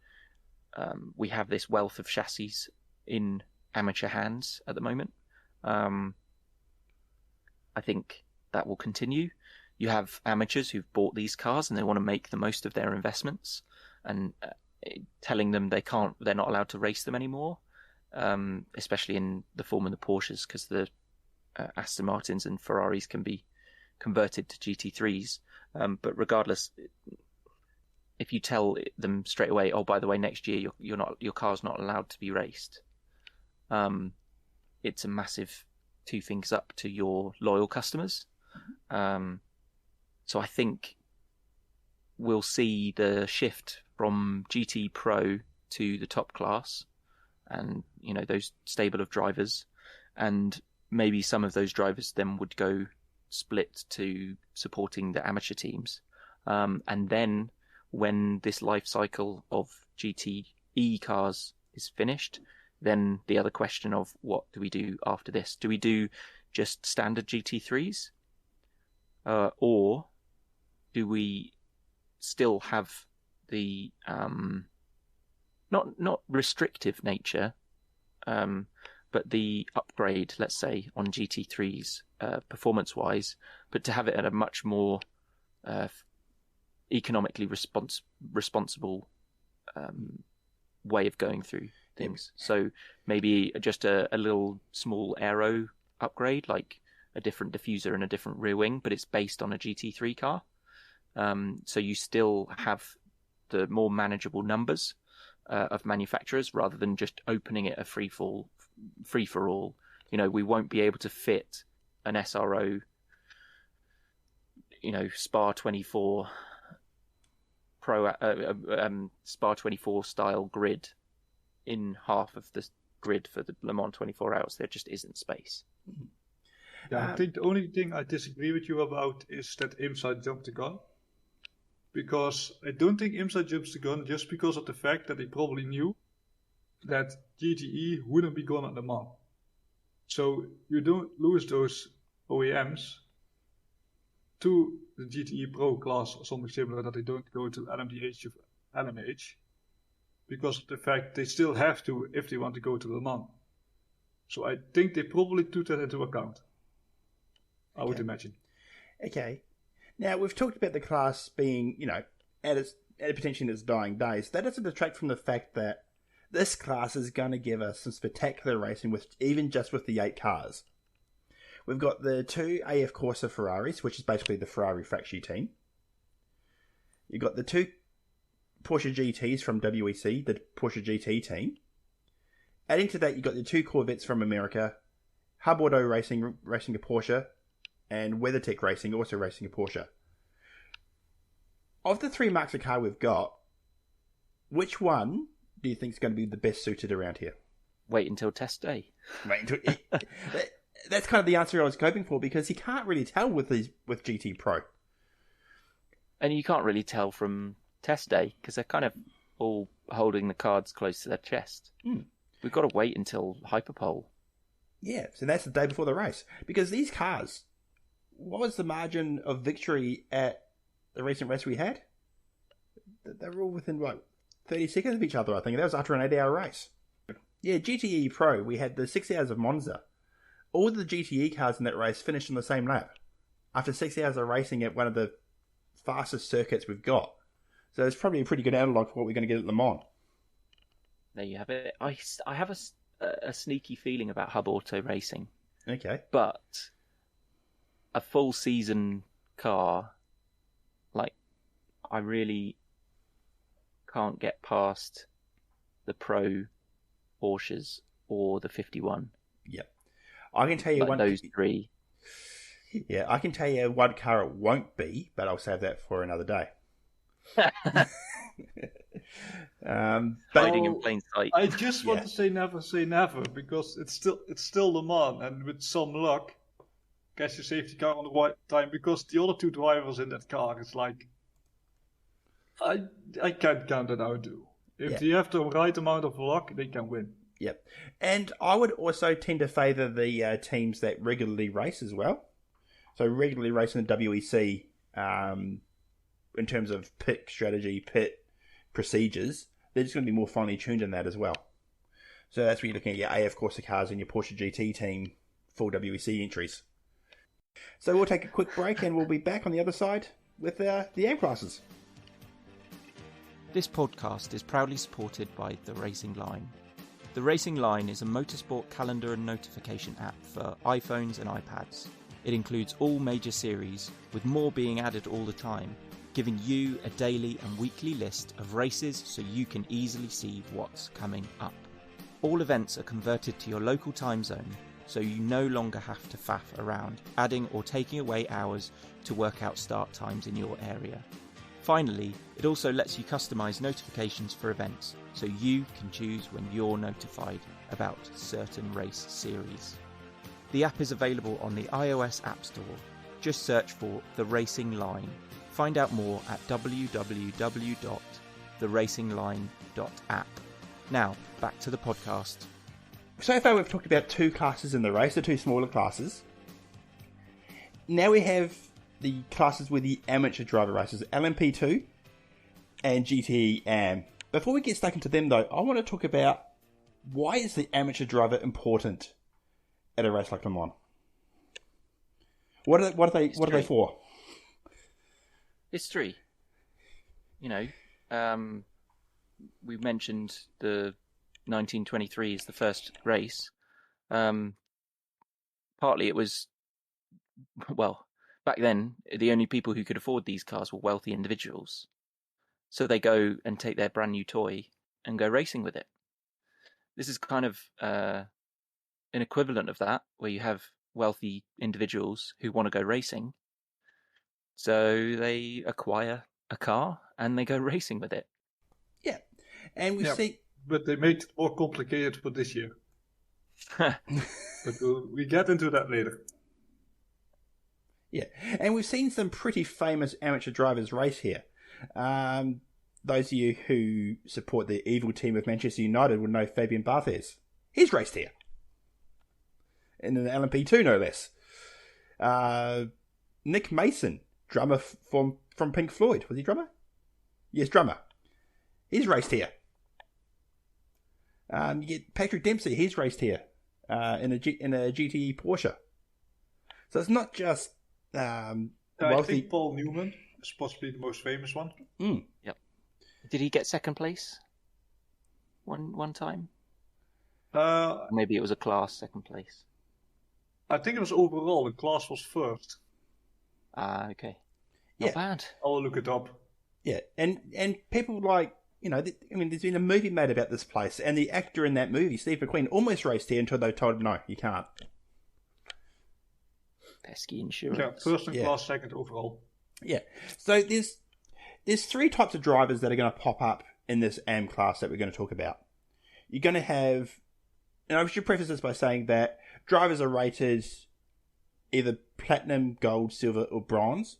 we have this wealth of chassis in amateur hands at the moment. I think that will continue. You have amateurs who've bought these cars and they want to make the most of their investments, and telling them they're not allowed to race them anymore, especially in the form of the Porsches, because the Aston Martins and Ferraris can be converted to GT3s. But regardless, if you tell them straight away, oh, by the way, next year your car's not allowed to be raced, it's a massive two things up to your loyal customers. So I think we'll see the shift from GT Pro to the top class, and those stable of drivers, and maybe some of those drivers then would go split to supporting the amateur teams, and then when this life cycle of GTE cars is finished, then the other question of what do we do after this? Do we do just standard GT3s, or do we still have the not restrictive nature, but the upgrade, let's say, on GT3s performance-wise, but to have it at a much more economically responsible way of going through things. So maybe just a little small aero upgrade, like a different diffuser and a different rear wing, but it's based on a GT3 car. So you still have the more manageable numbers of manufacturers, rather than just opening it a free for all. We won't be able to fit an SRO, Spa 24 Pro, Spa 24 style grid in half of the grid for the Le Mans 24 hours. There just isn't space. Yeah, I think the only thing I disagree with you about is that IMSA jumped the gun. Because I don't think IMSA jumps the gun just because of the fact that they probably knew that GTE wouldn't be gone at Le Mans. So you don't lose those OEMs to the GTE Pro class or something similar, that they don't go to LMDH or LMH, because of the fact they still have to if they want to go to Le Mans. So I think they probably took that into account, I would imagine. Okay. Now, we've talked about the class being, at potentially in its dying days. That doesn't detract from the fact that this class is going to give us some spectacular racing, even just with the 8 cars. We've got the 2 AF Corsa Ferraris, which is basically the Ferrari factory team. You've got the 2 Porsche GTs from WEC, the Porsche GT team. Adding to that, you've got the 2 Corvettes from America, Hub Auto racing a Porsche, and WeatherTech Racing, also racing a Porsche. Of the 3 marks of car we've got, which one do you think is going to be the best suited around here? Wait until test day. That's kind of the answer I was hoping for, because you can't really tell with GT Pro. And you can't really tell from test day, because they're kind of all holding the cards close to their chest. We've got to wait until Hyperpole. Yeah, so that's the day before the race. Because these cars, what was the margin of victory at the recent race we had? They were all within, 30 seconds of each other, I think. That was after an 8-hour race. Yeah, GTE Pro, we had the 6 hours of Monza. All the GTE cars in that race finished on the same lap, after 6 hours of racing at one of the fastest circuits we've got. So it's probably a pretty good analogue for what we're going to get at Le Mans. There you have it. I have a sneaky feeling about Hub Auto racing. Okay. But a full season car, I really can't get past the Pro Porsches or the 51. Yep. I can tell you those 3. Yeah, I can tell you one car it won't be, but I'll save that for another day. Hiding in plain sight. I just want to say never, because it's still Le Mans, and with some luck, catch the safety car on the right time, because the other 2 drivers in that car is I can't count it out. If they have the right amount of luck, they can win. Yep. And I would also tend to favour the teams that regularly race as well. So regularly racing the WEC, in terms of pit strategy, pit procedures, they're just going to be more finely tuned in that as well. So that's where you're looking at your AF Corsa cars and your Porsche GT team full WEC entries. So we'll take a quick break and we'll be back on the other side with the AM classes. This podcast is proudly supported by The Racing Line. The Racing Line is a motorsport calendar and notification app for iPhones and iPads. It includes all major series, with more being added all the time, giving you a daily and weekly list of races so you can easily see what's coming up. All events are converted to your local time zone, so you no longer have to faff around, adding or taking away hours to work out start times in your area. Finally, it also lets you customize notifications for events, so you can choose when you're notified about certain race series. The app is available on the iOS App Store. Just search for The Racing Line. Find out more at www.TheRacingLine.app. Now, back to the podcast. So far we've talked about two classes in the race, the two smaller classes. Now we have the classes with the amateur driver races, LMP2 and GTE AM. Before we get stuck into them though, I want to talk about why is the amateur driver important at a race like Le Mans? What are they for? History. We mentioned the 1923 is the first race. Partly it was, well, back then, the only people who could afford these cars were wealthy individuals. So they go and take their brand new toy and go racing with it. This is kind of an equivalent of that, where you have wealthy individuals who want to go racing. So they acquire a car and they go racing with it. Yeah. And we see... But they made it more complicated for this year. But we get into that later. Yeah, and we've seen some pretty famous amateur drivers race here. Those of you who support the evil team of Manchester United would know Fabian Barthez. He's raced here. In an LMP2, no less. Nick Mason, drummer from Pink Floyd. Was he drummer? Yes, drummer. He's raced here. You get Patrick Dempsey. He's raced here in a GTE Porsche. So it's not just wealthy. I think Paul Newman is possibly the most famous one. Mm. Yep. Did he get second place? One time? Maybe it was a class second place. I think it was overall. The class was first. Okay. Not bad. I'll look it up. Yeah, and people like, there's been a movie made about this place, and the actor in that movie, Steve McQueen, almost raced here until they told him, no, you can't. Pesky insurance. Yeah, first in class, second overall. Yeah, so there's three types of drivers that are going to pop up in this AM class that we're going to talk about. You're going to have, and I should preface this by saying that drivers are rated either platinum, gold, silver, or bronze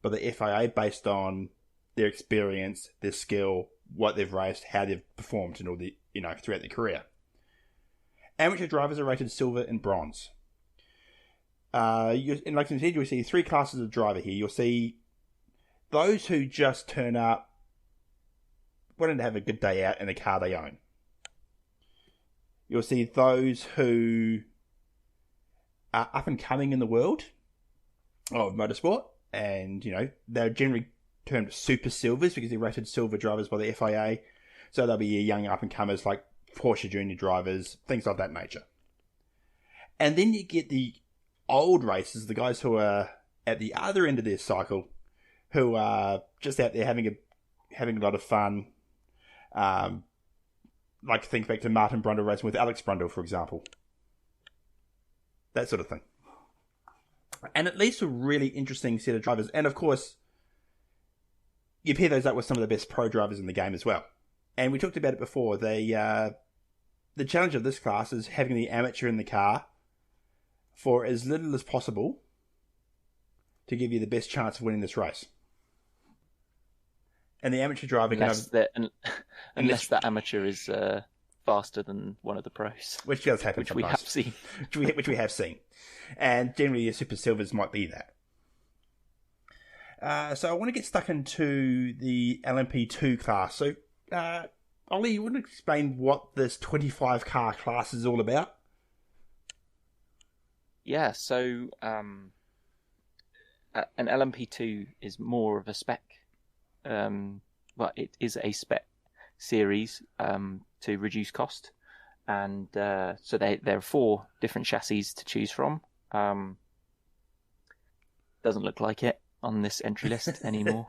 by the FIA based on their experience, their skill, what they've raced, how they've performed, and all the throughout their career. Amateur drivers are rated silver and bronze. And like I said, you'll see three classes of driver here. You'll see those who just turn up, wanting to have a good day out in the car they own. You'll see those who are up and coming in the world of motorsport, and they're generally termed super silvers because they're rated silver drivers by the FIA. So they'll be your young up and comers like Porsche Junior drivers, things of that nature. And then you get the old racers, the guys who are at the other end of their cycle, who are just out there having a lot of fun. Like think back to Martin Brundle racing with Alex Brundle, for example. That sort of thing. And it leads to a really interesting set of drivers. And of course, you pair those up with some of the best pro drivers in the game as well. And we talked about it before. The challenge of this class is having the amateur in the car for as little as possible to give you the best chance of winning this race. And the amateur driving... Unless that amateur is faster than one of the pros. Which does happen which we have seen. which we have seen. And generally your super silvers might be that. So I want to get stuck into the LMP2 class. So, Ollie, you want to explain what this 25 car class is all about? Yeah, so an LMP2 is more of a spec. It is a spec series to reduce cost. And so there are 4 different chassis to choose from. doesn't look like it on this entry list anymore.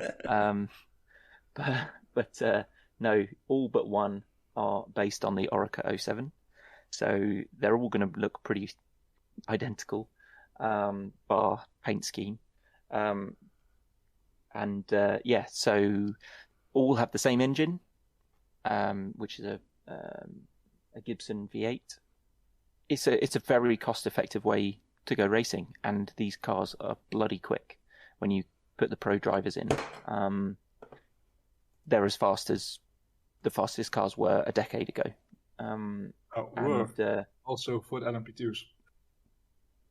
But no, all but one are based on the Orica 07. So they're all going to look pretty identical, bar paint scheme. So all have the same engine, which is a Gibson V8. It's a very cost-effective way to go racing, and these cars are bloody quick when you put the pro drivers in. They're as fast as the fastest cars were a decade ago. Also for the LMP2s.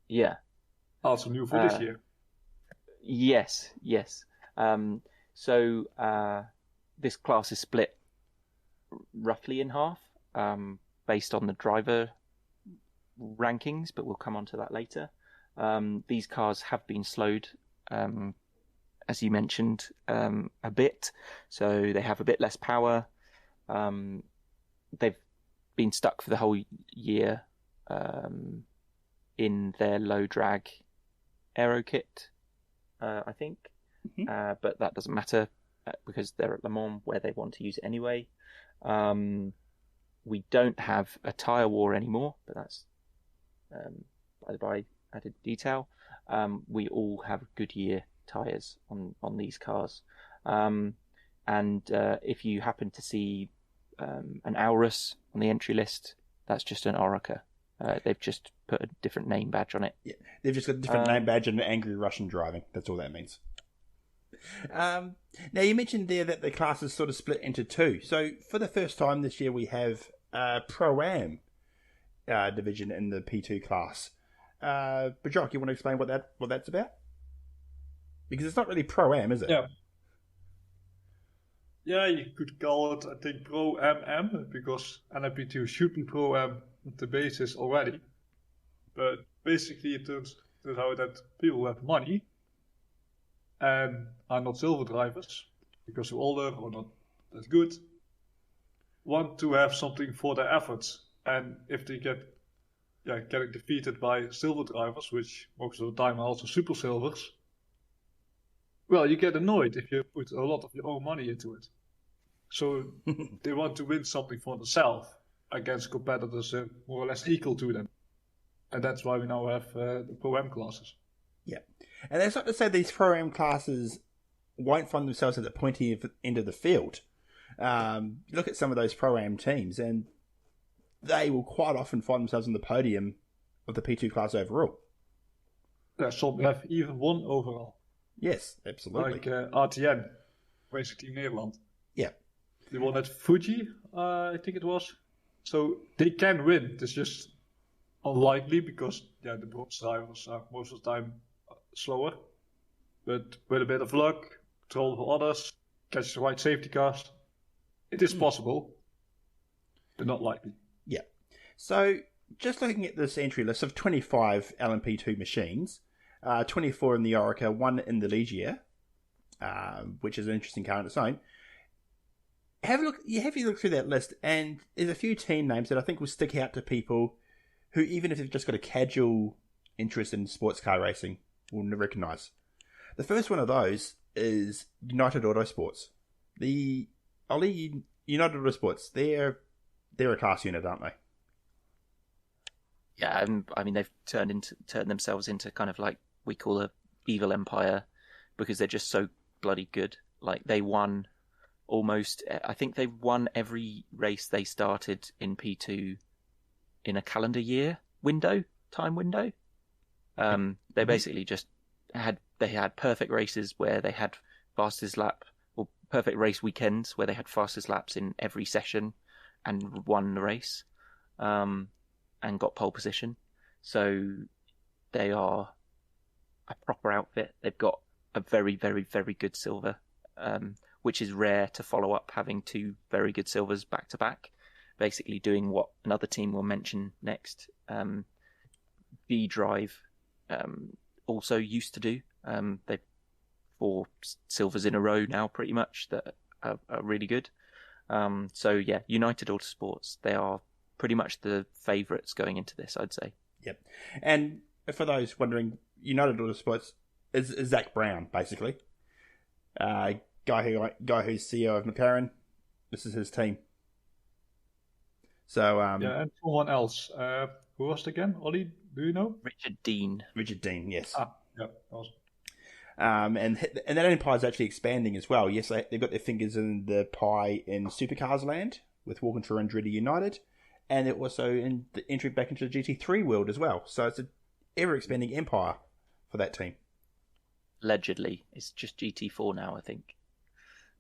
Yeah. Also new for this year. Yes. So this class is split roughly in half, based on the driver rankings, but we'll come on to that later. These cars have been slowed, as you mentioned, a bit, so they have a bit less power. They've been stuck for the whole year in their low drag aero kit, I think. But that doesn't matter because they're at Le Mans, where they want to use it anyway. We don't have a tyre war anymore, but that's by added detail. We all have Goodyear tyres on these cars. And if you happen to see an Aurus on the entry list, that's just an Orica. They've just put a different name badge on it. Yeah, they've just got a different name badge and an angry Russian driving. That's all that means. Now, you mentioned there that the class is sort of split into two. So, for the first time this year, we have a Pro-Am division in the P2 class. Buxoq, you want to explain what that's about? Because it's not really Pro-Am, is it? Yeah, you could call it, I think, Pro-Am, because LMP2 should be Pro-Am at the basis already. But basically, it turns out that people who have money and are not silver drivers, because they're older or not as good, want to have something for their efforts. And if they getting defeated by silver drivers, which most of the time are also super silvers, well, you get annoyed if you put a lot of your own money into it. So they want to win something for themselves against competitors more or less equal to them. And that's why we now have the Pro-Am classes. Yeah. And that's not to say these Pro-Am classes won't find themselves at the pointy end of the field. Look at some of those Pro-Am teams, and they will quite often find themselves on the podium of the P2 class overall. Yeah, some have even won overall. Yes, absolutely. Like RTN, basically Nederland. Yeah. They won at Fuji, I think it was. So they can win. It's just unlikely because the bronze drivers are most of the time slower. But with a bit of luck, control for others, catch the right safety cars, it is possible, but not likely. Yeah. So just looking at this entry list of 25 LMP2 machines, 24 in the Orica, 1 in the Ligier, which is an interesting car on its own. Have you look through that list, and there's a few team names that I think will stick out to people who, even if they've just got a casual interest in sports car racing, will recognise. The first one of those is United Autosports. The Ollie United Autosports, they're a class unit, aren't they? Yeah, I mean they've turned themselves into kind of like we call a evil empire because they're just so bloody good. Like they won I think they won every race they started in P2 in a calendar year time window. They basically just had perfect races where they had fastest lap, or perfect race weekends where they had fastest laps in every session and won the race, and got pole position. So they are a proper outfit. They've got a very, very, very good silver, which is rare to follow up having two very good silvers back to back, basically doing what another team will mention next, B-Drive also used to do. They've 4 silvers in a row now pretty much that are really good. So yeah, United Autosports, they are pretty much the favourites going into this, I'd say. Yep. And for those wondering, United Autosports, is Zach Brown, basically. Guy who's CEO of McLaren. This is his team. So and someone else. Who was it again? Ollie, do you know? Richard Dean, yes. Yeah, awesome. And that empire is actually expanding as well. Yes, they've got their fingers in the pie in Supercars land with Walkinshaw and Andretti United, and they're also in the entry back into the GT3 world as well. So it's an ever-expanding empire for that team. Allegedly, it's just GT4 now, I think.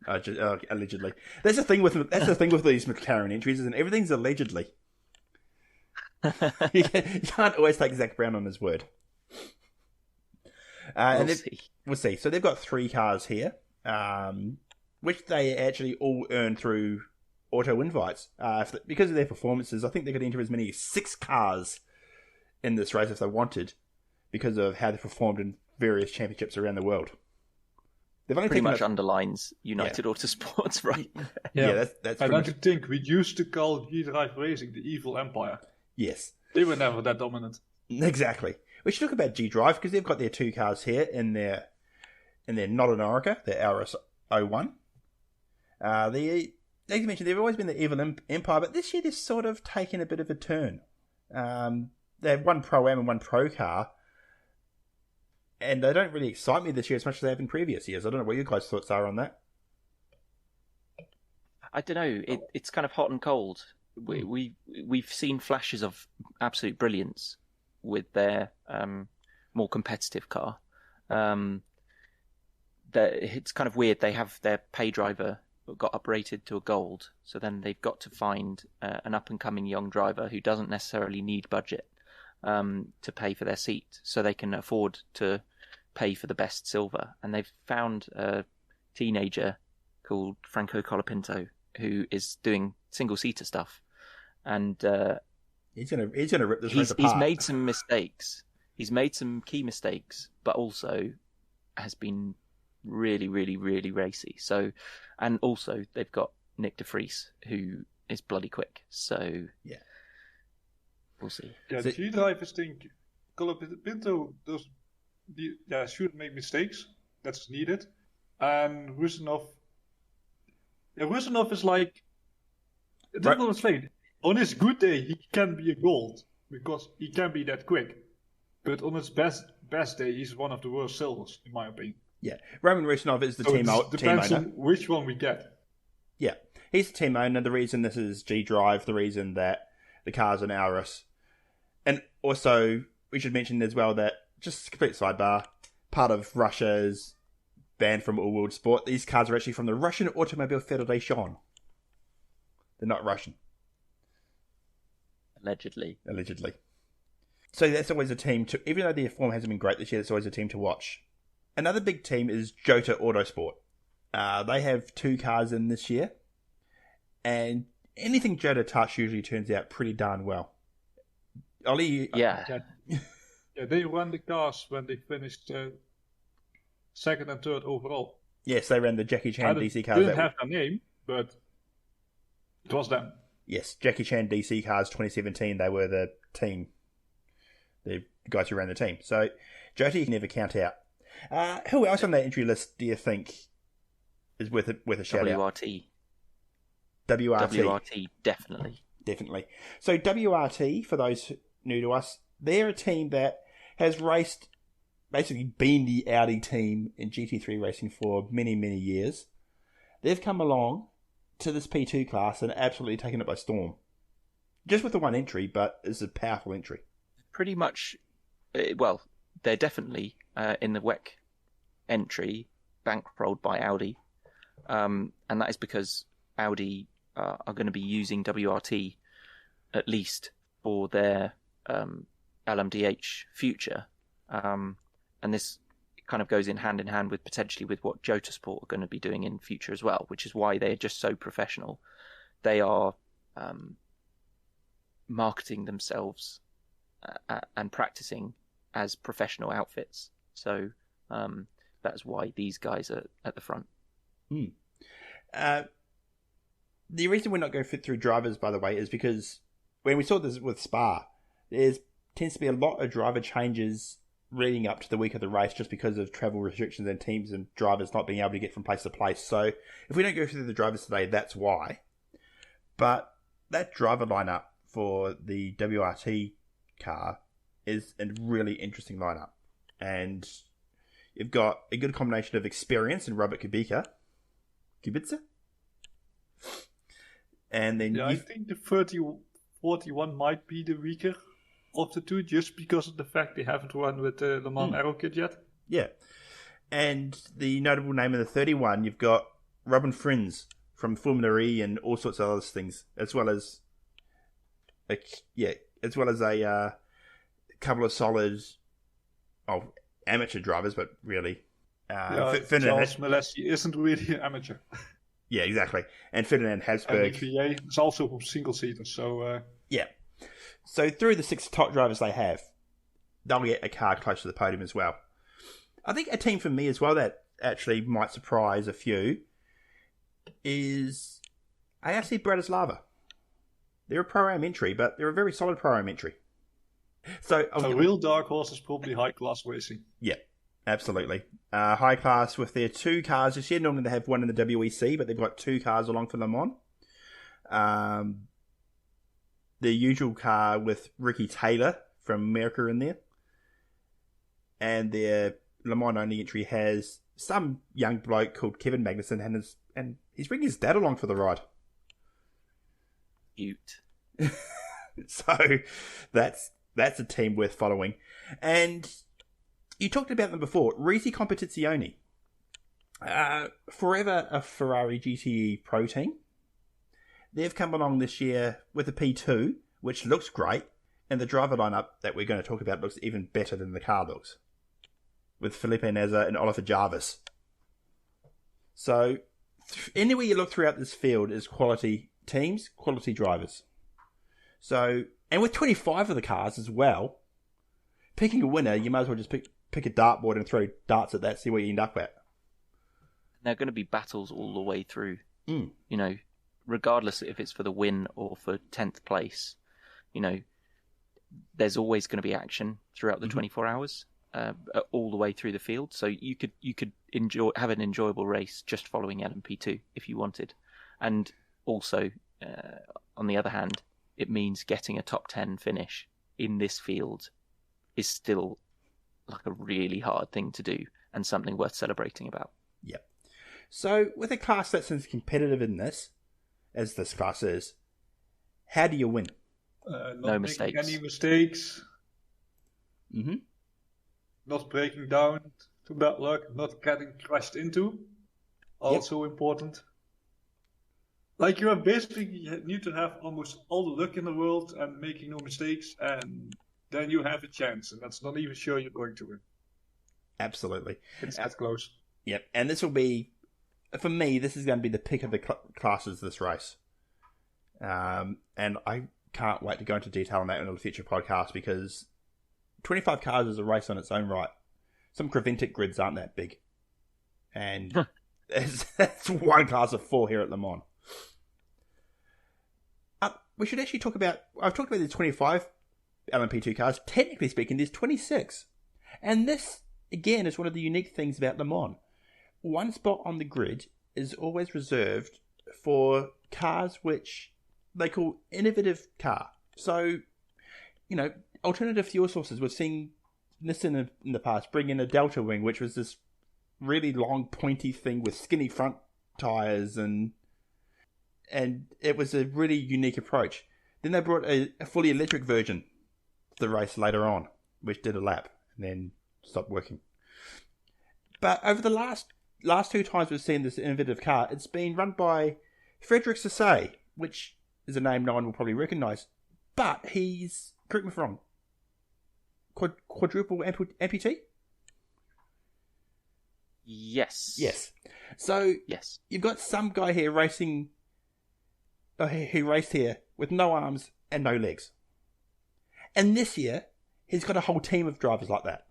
Allegedly, that's the thing with these McLaren entries, isn't it? Everything's allegedly. You can't always take Zach Brown on his word. We'll see. So they've got 3 cars here, which they actually all earn through auto invites. Because of their performances, I think they could enter as many as 6 cars in this race if they wanted, because of how they performed in various championships around the world. They've only pretty much underlines United Autosports, right? Yeah, that's. I don't think we used to call G-Drive Racing the evil empire. Yes, they were never that dominant. Exactly. We should talk about G-Drive because they've got their 2 cars here in their not an Orica, their Auris 01. As you mentioned, they've always been the evil empire, but this year they're sort of taking a bit of a turn. They have 1 Pro-Am and 1 Pro car, and they don't really excite me this year as much as they have in previous years. I don't know what your guys' thoughts are on that. I don't know. It's kind of hot and cold. We've seen flashes of absolute brilliance with their more competitive car. It's kind of weird. They have their pay driver got uprated to a gold, so then they've got to find an up-and-coming young driver who doesn't necessarily need budget to pay for their seat, so they can afford to pay for the best silver. And they've found a teenager called Franco Colapinto who is doing single-seater stuff, and he's gonna rip this race apart. He's made some mistakes. He's made some key mistakes, but also has been really, really, really racy. So, and also they've got Nick de Vries, who is bloody quick. So yeah, we'll see. Yeah, the G-drivers think Colapinto should make mistakes. That's needed. And Rusinov is like, difficult to explain. On his good day, he can be a gold because he can be that quick. But on his best day, he's one of the worst silvers, in my opinion. Yeah, Roman Rusinov is the team owner. Depends on which one we get. Yeah, he's the team owner. The reason this is G-Drive, the reason that the car's an Auris. And also, we should mention as well that, just a complete sidebar, part of Russia's ban from all-world sport, these cars are actually from the Russian Automobile Federation. They're not Russian. Allegedly. So that's always a team to, even though their form hasn't been great this year, it's always a team to watch. Another big team is Jota Autosport. They have 2 cars in this year, and anything Jota touch usually turns out pretty darn well. Ollie, yeah, they ran the cars when they finished 2nd and 3rd overall. Yes, they ran the Jackie Chan DC cars. Didn't have their name, but it was them. Yes, Jackie Chan DC cars 2017. They were the team, the guys who ran the team. So Jota you can never count out. Who else on that entry list do you think is worth a shout out? WRT, definitely. So WRT, for those new to us, they're a team that has raced, basically been the Audi team in GT3 racing for many, many years. They've come along to this P2 class and absolutely taken it by storm. Just with the 1 entry, but it's a powerful entry. Pretty much, well, they're definitely in the WEC entry, bankrolled by Audi. And that is because Audi are going to be using WRT at least for their LMDH future. And this kind of goes in hand with potentially with what Jota Sport are going to be doing in future as well, which is why they're just so professional. They are marketing themselves and practicing as professional outfits. So that's why these guys are at the front. The reason we're not going through drivers, by the way, is because when we saw this with Spa, there tends to be a lot of driver changes leading up to the week of the race just because of travel restrictions and teams and drivers not being able to get from place to place. So if we don't go through the drivers today, that's why. But that driver lineup for the WRT car is a really interesting lineup. And you've got a good combination of experience in Robert Kubica. And then I think the 41 might be the weaker of the two, just because of the fact they haven't run with the Le Mans Aero kit yet. Yeah. And the notable name of the 31, you've got Robin Frins from Formula E and all sorts of other things, as well as a couple of solid amateur drivers, but really Charles Malessi isn't really an amateur. Yeah, exactly. And Ferdinand Habsburg. And VA is also from single seater, so yeah. So through the 6 top drivers they have, they'll get a car close to the podium as well. I think a team for me as well that actually might surprise a few is ARC Bratislava. They're a Pro-Am entry, but they're a very solid Pro-Am entry. So a real dark horse is probably high class racing. Yeah, absolutely. High class with their 2 cars this year. Normally they have one in the WEC, but they've got 2 cars along for Le Mans. The usual car with Ricky Taylor from America in there. And their Le Mans only entry has some young bloke called Kevin Magnussen, and he's bringing his dad along for the ride. Cute. So that's a team worth following. And you talked about them before. Risi Competizione. Forever a Ferrari GTE Pro team. They've come along this year with a P2, which looks great, and the driver lineup that we're going to talk about looks even better than the car looks, with Felipe Nasr and Oliver Jarvis. So, anywhere you look throughout this field is quality teams, quality drivers. So, and with 25 of the cars as well, picking a winner, you might as well just pick a dartboard and throw darts at that, see what you end up at. There are going to be battles all the way through. Mm. You know, regardless if it's for the win or for 10th place, you know, there's always going to be action throughout the 24 hours, all the way through the field. So you could have an enjoyable race just following LMP2 if you wanted. And also, on the other hand, it means getting a top 10 finish in this field is still like a really hard thing to do and something worth celebrating about. Yep. So with a class that's as competitive in this, as this class is, how do you win? Not mistakes. Any mistakes. Mm-hmm. Not breaking down to bad luck. Not getting crashed into. Also important. Like you need to have almost all the luck in the world and making no mistakes, and then you have a chance, and that's not even sure you're going to win. Absolutely. It's that close. Yep. And this will be, for me, this is going to be the pick of the classes this race. And I can't wait to go into detail on that in a future podcast, because 25 cars is a race on its own right. Some Creventic grids aren't that big. And that's one class of 4 here at Le Mans. We should actually talk about, I've talked about the 25 LMP2 cars. Technically speaking, there's 26. And this, again, is one of the unique things about Le Mans. One spot on the grid is always reserved for cars which they call innovative car. So, you know, alternative fuel sources. We've seen Nissan in the past bring in a Delta Wing, which was this really long, pointy thing with skinny front tyres, and it was a really unique approach. Then they brought a fully electric version to the race later on, which did a lap and then stopped working. But over the last 2 times we've seen this innovative car, it's been run by Frederick Sassay, which is a name no one will probably recognise. But he's, correct me if I'm wrong, quadruple amputee? Yes. Yes. So yes, you've got some guy here racing, who raced here with no arms and no legs. And this year, he's got a whole team of drivers like that.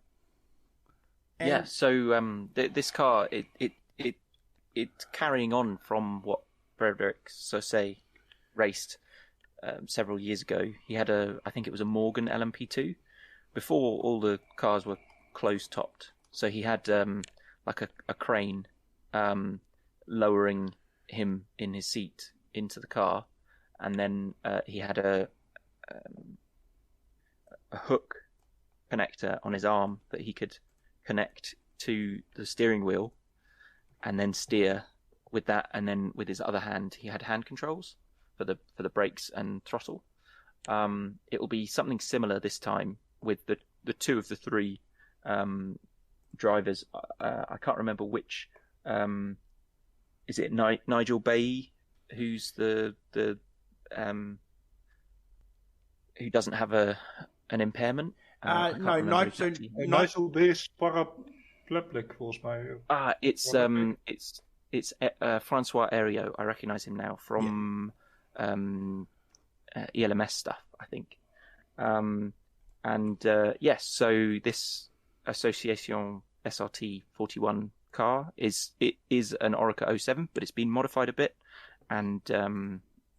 And yeah, so this car, it's carrying on from what Frederick Sassay raced several years ago. He had I think it was a Morgan LMP2. Before all the cars were closed-topped. So he had like a crane lowering him in his seat into the car, and then he had a hook connector on his arm that he could connect to the steering wheel and then steer with that, and then with his other hand he had hand controls for the brakes and throttle. It will be something similar this time with the two of the three drivers. I can't remember which. Is it Nigel Bay, who's the who doesn't have an impairment? No, Nigel Bay is paraplegic, volgens mij. It's Francois Heriot. I recognise him now from ELMS stuff, I think. Yes, so this Association SRT 41 car is an Oreca 07, but it's been modified a bit, and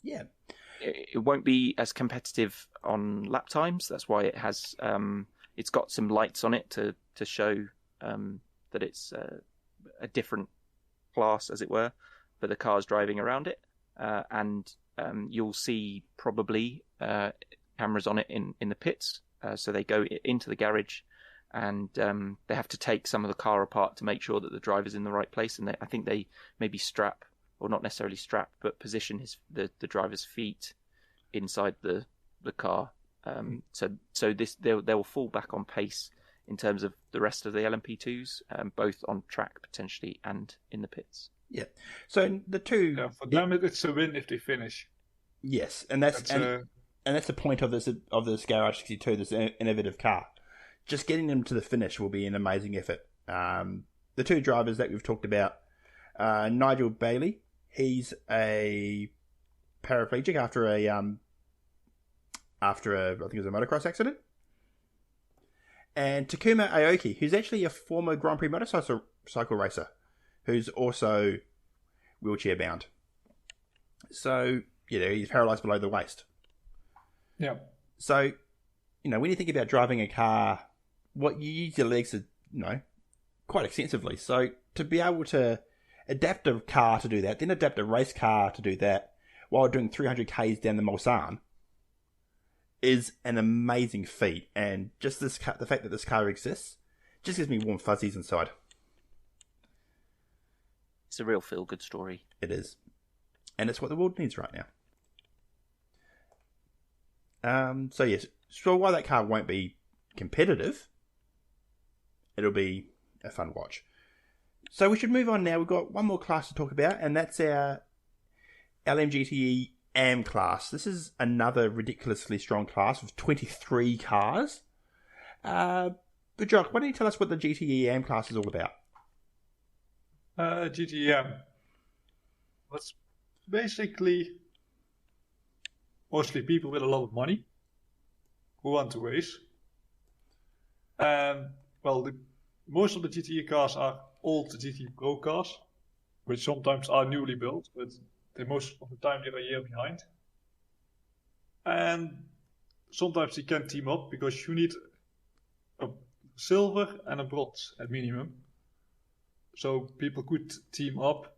it won't be as competitive on lap times. That's why it has it's got some lights on it to show that it's a different class, as it were, for the cars driving around it, and you'll see probably cameras on it in the pits. So they go into the garage, and they have to take some of the car apart to make sure that the driver's in the right place. And I think they maybe strap, or not necessarily strap, but position the driver's feet inside the car. So they will fall back on pace in terms of the rest of the LMP2s, both on track potentially and in the pits. Yeah. So the two. Yeah, for them, it's a win if they finish. Yes, and that's the point of this Garage 62, this innovative car. Just getting them to the finish will be an amazing effort. The two drivers that we've talked about, Nigel Bailey, he's a paraplegic after a I think it was a motocross accident, and Takuma Aoki, who's actually a former Grand Prix motorcycle racer, who's also wheelchair bound. So he's paralysed below the waist. Yeah. So, when you think about driving a car, you use your legs, quite extensively. So to be able to adapt a car to do that, then adapt a race car to do that, while doing 300 Ks down the Mulsanne, is an amazing feat. And just the fact that this car exists just gives me warm fuzzies inside. It's a real feel-good story. It is. And it's what the world needs right now. So yes, so while that car won't be competitive, it'll be a fun watch. So we should move on now. We've got one more class to talk about, and that's our LMGTE AM class. This is another ridiculously strong class with 23 cars. Buxoq, why don't you tell us what the GTE AM class is all about? GTM. That's basically mostly people with a lot of money who want to race. Most of the GTE cars are old GT Pro cars, which sometimes are newly built, but most of the time they're a year behind. And sometimes you can team up because you need a silver and a bronze at minimum. So people could team up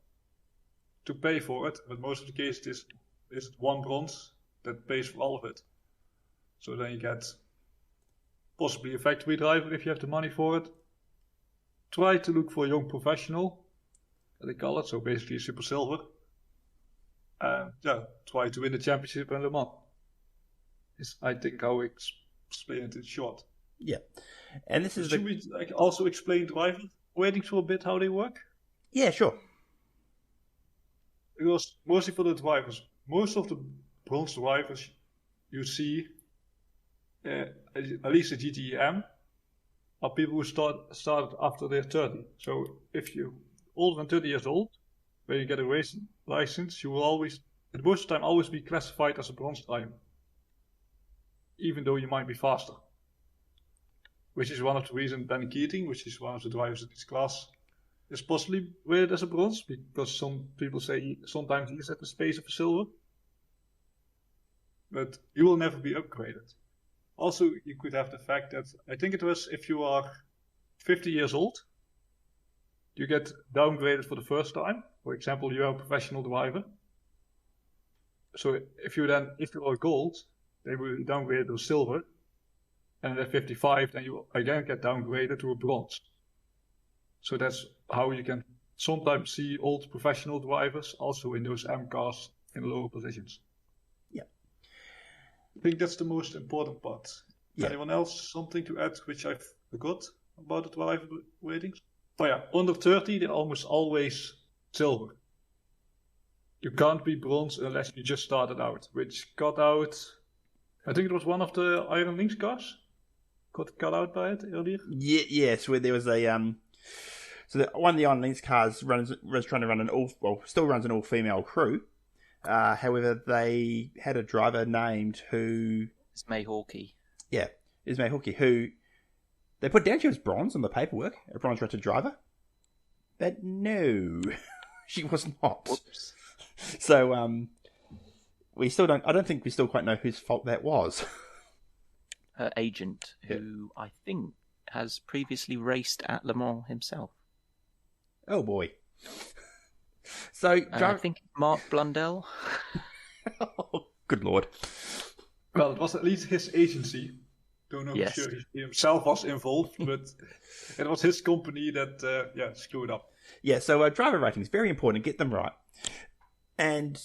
to pay for it, but most of the cases is one bronze that pays for all of it. So then you get possibly a factory driver if you have the money for it. Try to look for a young professional, as they call it, so basically a super silver. Try to win the championship in Le Mans. Is I think how we explain it in short. Yeah, and this is. Should we also explain drivers ratings for a bit how they work? Yeah, sure. Because mostly for the drivers, most of the bronze drivers you see, at least the GTM, are people who started after they're 30. So if you're older than 30 years old, when you get a racing license, you will always, at most of the time, always be classified as a bronze driver, even though you might be faster. Which is one of the reasons Danny Keating, which is one of the drivers in this class, is possibly rated as a bronze, because some people say sometimes he's at the space of a silver. But you will never be upgraded. Also, you could have the fact that, I think it was if you are 50 years old, you get downgraded for the first time. For example, you are a professional driver. So if you are gold, they will downgrade to silver. And at 55, then you again get downgraded to a bronze. So that's how you can sometimes see old professional drivers also in those M cars in lower positions. Yeah. I think that's the most important part. Yeah. Anyone else something to add which I forgot about the driver ratings? Oh yeah, under 30, they're almost always silver. You can't be bronze unless you just started out, which got out, I think it was one of the Iron Lynx cars. Got cut out by it earlier. Yes, where there was a one of the Iron Lynx cars was trying to run still runs an all-female crew. However, they had a driver named who... Ismay Hawkey. Yeah, Ismay Hawkey, who they put down she was bronze on the paperwork, a bronze-rated driver. But no, she was not. Whoops. So, we still don't... I don't think we still quite know whose fault that was. Her agent, who I think has previously raced at Le Mans himself. Oh, boy. So, I think Mark Blundell. Oh, good lord. Well, it was at least his agency. Don't know Yes. for sure he himself was involved, but it was his company that screwed up. Yeah, so driver ratings, very important. Get them right. And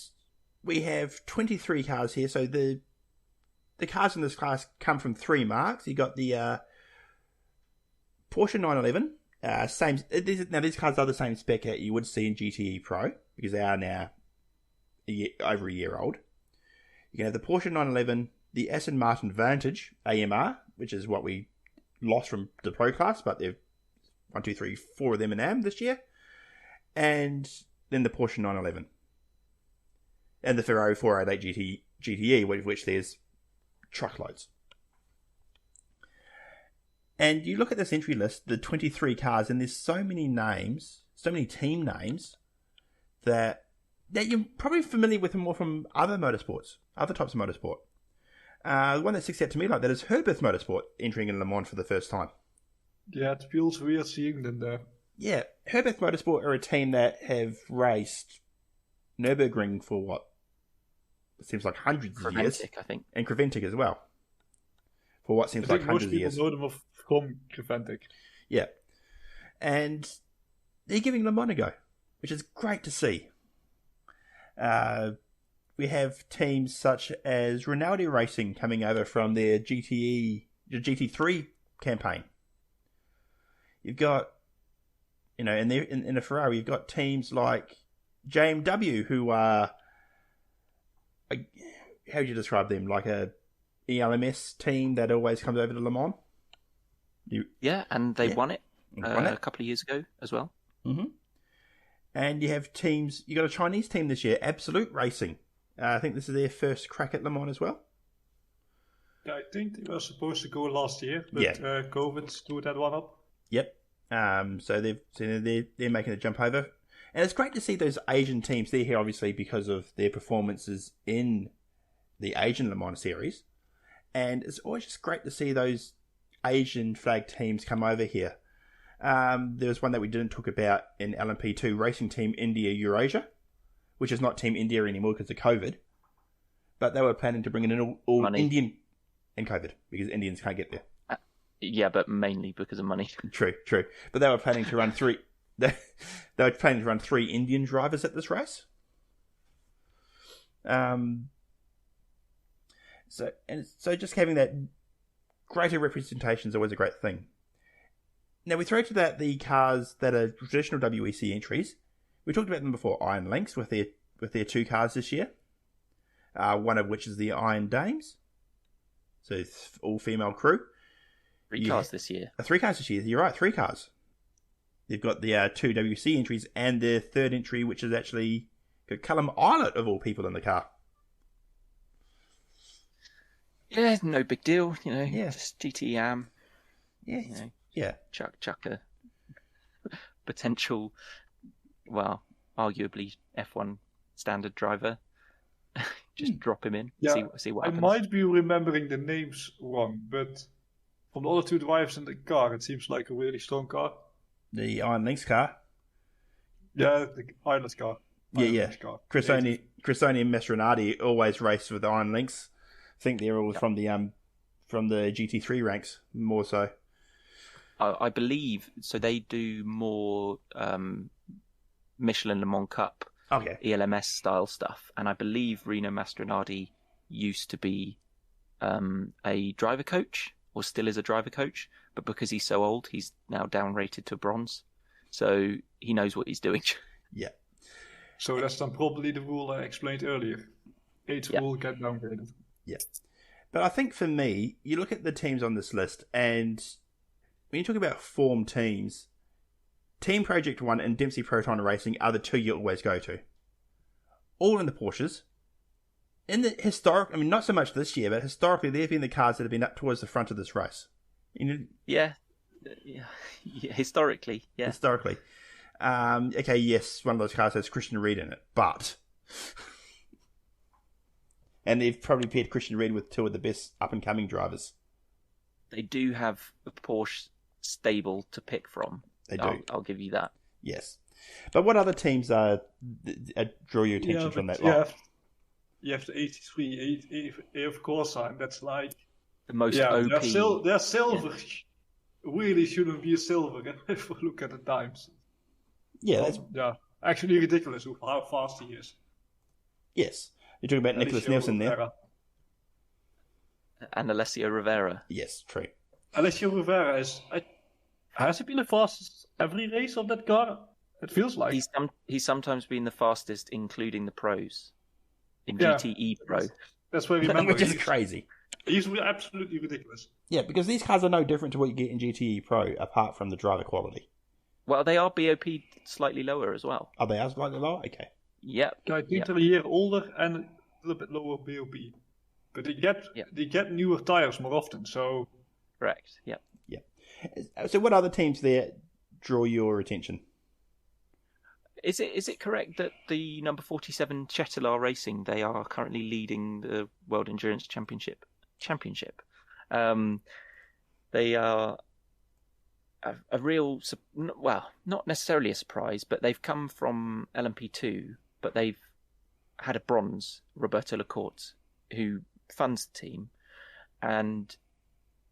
we have 23 cars here. So the cars in this class come from 3 marques. You got the Porsche 911. These cars are the same spec that you would see in GTE Pro, because they are now over a year old. You can have the Porsche 911, the Aston Martin Vantage AMR, which is what we lost from the Pro class, but they've 1, 2, 3, 4 of them in AM this year. And then the Porsche 911. And the Ferrari 488 GTE, with which there's truckloads. And you look at this entry list, the 23 cars, and there's so many names, so many team names, that you're probably familiar with more from other motorsports, other types of motorsport. The one that sticks out to me like that is Herbeth Motorsport entering in Le Mans for the first time. Yeah, it feels weird seeing them there. Yeah, Herbeth Motorsport are a team that have raced Nürburgring for what? It seems like hundreds of years. I think. And Creventic as well. For what seems like hundreds of years. Most people know them from Creventic. Yeah. And they're giving Le Mans a go, which is great to see. We have teams such as Rinaldi Racing coming over from their GT3 campaign. You've got, in a Ferrari, you've got teams like JMW, who are, how would you describe them? Like a ELMS team that always comes over to Le Mans? And they won it a couple of years ago as well. Mm-hmm. And you have teams, you got a Chinese team this year, Absolute Racing. I think this is their first crack at Le Mans as well. Yeah, I think they were supposed to go last year, but COVID screwed that one up. Yep. So they're making a jump over. And it's great to see those Asian teams. They're here obviously because of their performances in the Asian Le Mans series. And it's always just great to see those Asian flag teams come over here. There was one that we didn't talk about in LMP2, Racing Team India Eurasia, which is not Team India anymore because of COVID. But they were planning to bring in an all Indian and COVID because Indians can't get there. Yeah, but mainly because of money. True. But they were planning to run 3. They were planning to run 3 Indian drivers at this race. So just having that greater representation is always a great thing. Now we throw to that the cars that are traditional WEC entries. We talked about them before. Iron Lynx with their 2 cars this year. One of which is the Iron Dames. So all female crew. 3 cars this year. 3 cars this year. You're right. 3 cars. They've got the 2 WC entries and their 3rd entry, which is actually got Callum Eilert of all people in the car. Yeah, no big deal. Just GT Am. Yeah. Chuck a potential, arguably F1 standard driver. Just drop him in. See what happens. I might be remembering the names wrong, but from the other two drivers in the car, it seems like a really strong car. The Iron Lynx car. Yeah, the Iron car. Yeah. Cressoni and Mastroianni always race with the Iron Lynx. I think they're all from the GT3 ranks, more so. I believe so. They do more Michelin Le Mans Cup, ELMS style stuff, and I believe Rino Mastroianni used to be a driver coach, or still is a driver coach, but because he's so old, he's now downrated to bronze. So he knows what he's doing. Yeah. So that's then probably the rule I explained earlier. 8 rule get downgraded. Yeah. But I think for me, you look at the teams on this list, and when you talk about form teams, Team Project One and Dempsey Proton Racing are the two you always go to. All in the Porsches. In the historic, I mean, not so much this year, but historically, they've been the cars that have been up towards the front of this race. Yeah, historically, yeah. Historically. Okay, yes, one of those cars has Christian Reed in it, but... and they've probably paired Christian Reed with two of the best up-and-coming drivers. They do have a Porsche stable to pick from. They do. I'll give you that. Yes. But what other teams draw your attention from that lot? You have the 83 of course, and that's like... The most OP. They're silver. Yeah. Really shouldn't be a silver if we look at the times. Yeah, actually ridiculous how fast he is. Yes. You're talking about Nicholas Nielsen there. And Alessio Rivera. Yes, true. Alessio Rivera has he been the fastest every race of that car? It feels like. He's sometimes been the fastest, including the pros. In GTE Pro. That's where we remember. Which is crazy. He's absolutely ridiculous. Yeah, because these cars are no different to what you get in GTE Pro, apart from the driver quality. Well, they are BOP slightly lower as well. Are they slightly lower? Okay. Yep. I think they're a year older and a little bit lower BOP. But they get newer tires more often, so... Correct, yep. Yeah. So what other teams there draw your attention? Is it correct that the number 47 Chettilar Racing, they are currently leading the World Endurance Championship? They are a real, well, not necessarily a surprise, but they've come from LMP2, but they've had a bronze, Roberto Lacorte, who funds the team, and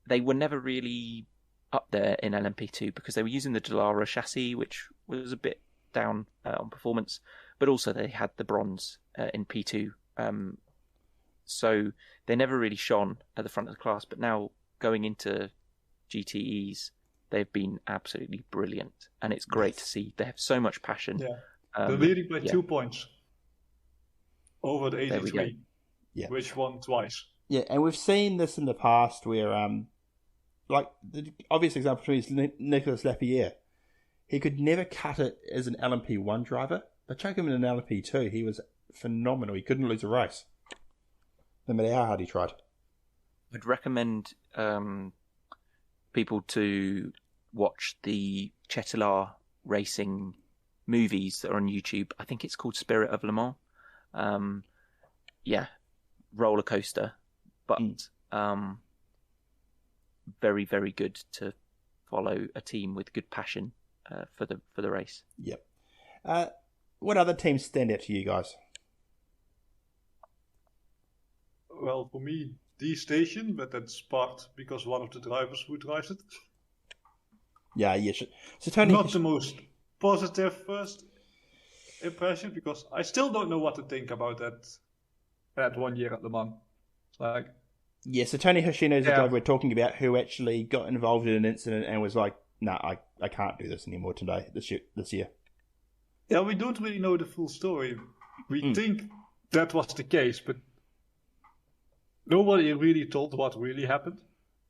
they were never really up there in LMP2 because they were using the Dallara chassis, which was a bit down on performance, but also they had the bronze in P2, so they never really shone at the front of the class. But now going into GTEs, they've been absolutely brilliant, and it's great to see. They have so much passion. Yeah, they're leading by 2 points over the 83, which won twice. Yeah, and we've seen this in the past where, like the obvious example for me is Nicolas Lapierre. He could never cut it as an LMP1 driver, but chuck him in an LMP2, he was phenomenal. He couldn't lose a race, no matter how hard he tried. I'd recommend people to watch the Chettilar Racing movies that are on YouTube. I think it's called Spirit of Le Mans. Roller coaster, but very, very good to follow a team with good passion for the race. Yep. What other teams stand out to you guys? Well, for me, D-Station, but that's part because one of the drivers who drives it. Yeah. So Tony, not the most positive first impression, because I still don't know what to think about that 1 year at Le Mans. Like, yeah, so Tony Hoshino is the driver we're talking about who actually got involved in an incident and was like, "No, I can't do this anymore this year." Yeah, we don't really know the full story. We think that was the case, but nobody really told what really happened.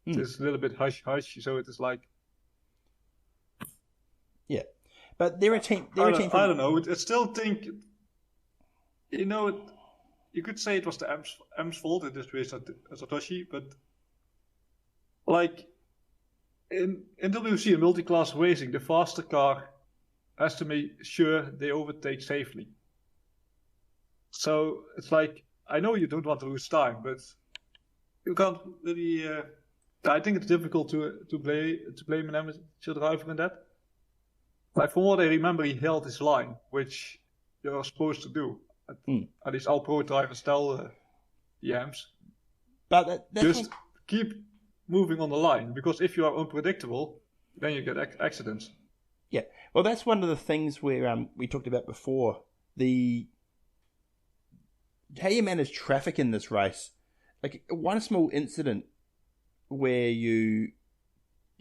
It's a little bit hush-hush, so it is like... Yeah, but they're a team... I don't know, I still think... You could say it was the M's fault in this race at Satoshi, but... Like, in WC and multi-class racing, the faster car has to make sure they overtake safely. So, it's like, I know you don't want to lose time, but... You can't really I think it's difficult to blame an amateur driver in that. Like from what I remember, he held his line, which you're supposed to do. At least all pro drivers tell the AMs. But just keep moving on the line, because if you are unpredictable, then you get accidents. Yeah, well, that's one of the things where we talked about before. How you manage traffic in this race. Like one small incident where you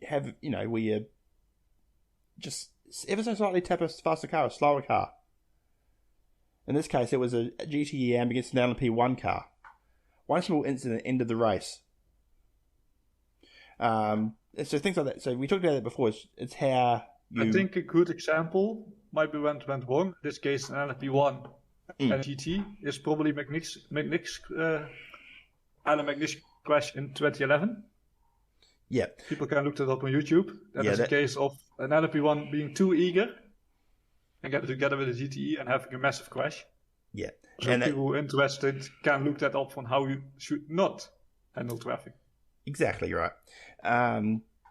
have, where you just ever so slightly tap a faster car, a slower car. In this case, it was a GTE AM against an LMP1 car. One small incident ended the race. So things like that. So we talked about that before. It's how you... I think a good example might be when it went wrong. In this case, an LMP1 and GT is probably Alan McNish crash in 2011. Yeah. People can look that up on YouTube. That is a case of an LMP1 being too eager and get together with a GTE and having a massive crash. Yeah. So people who are interested can look that up on how you should not handle traffic. Exactly right.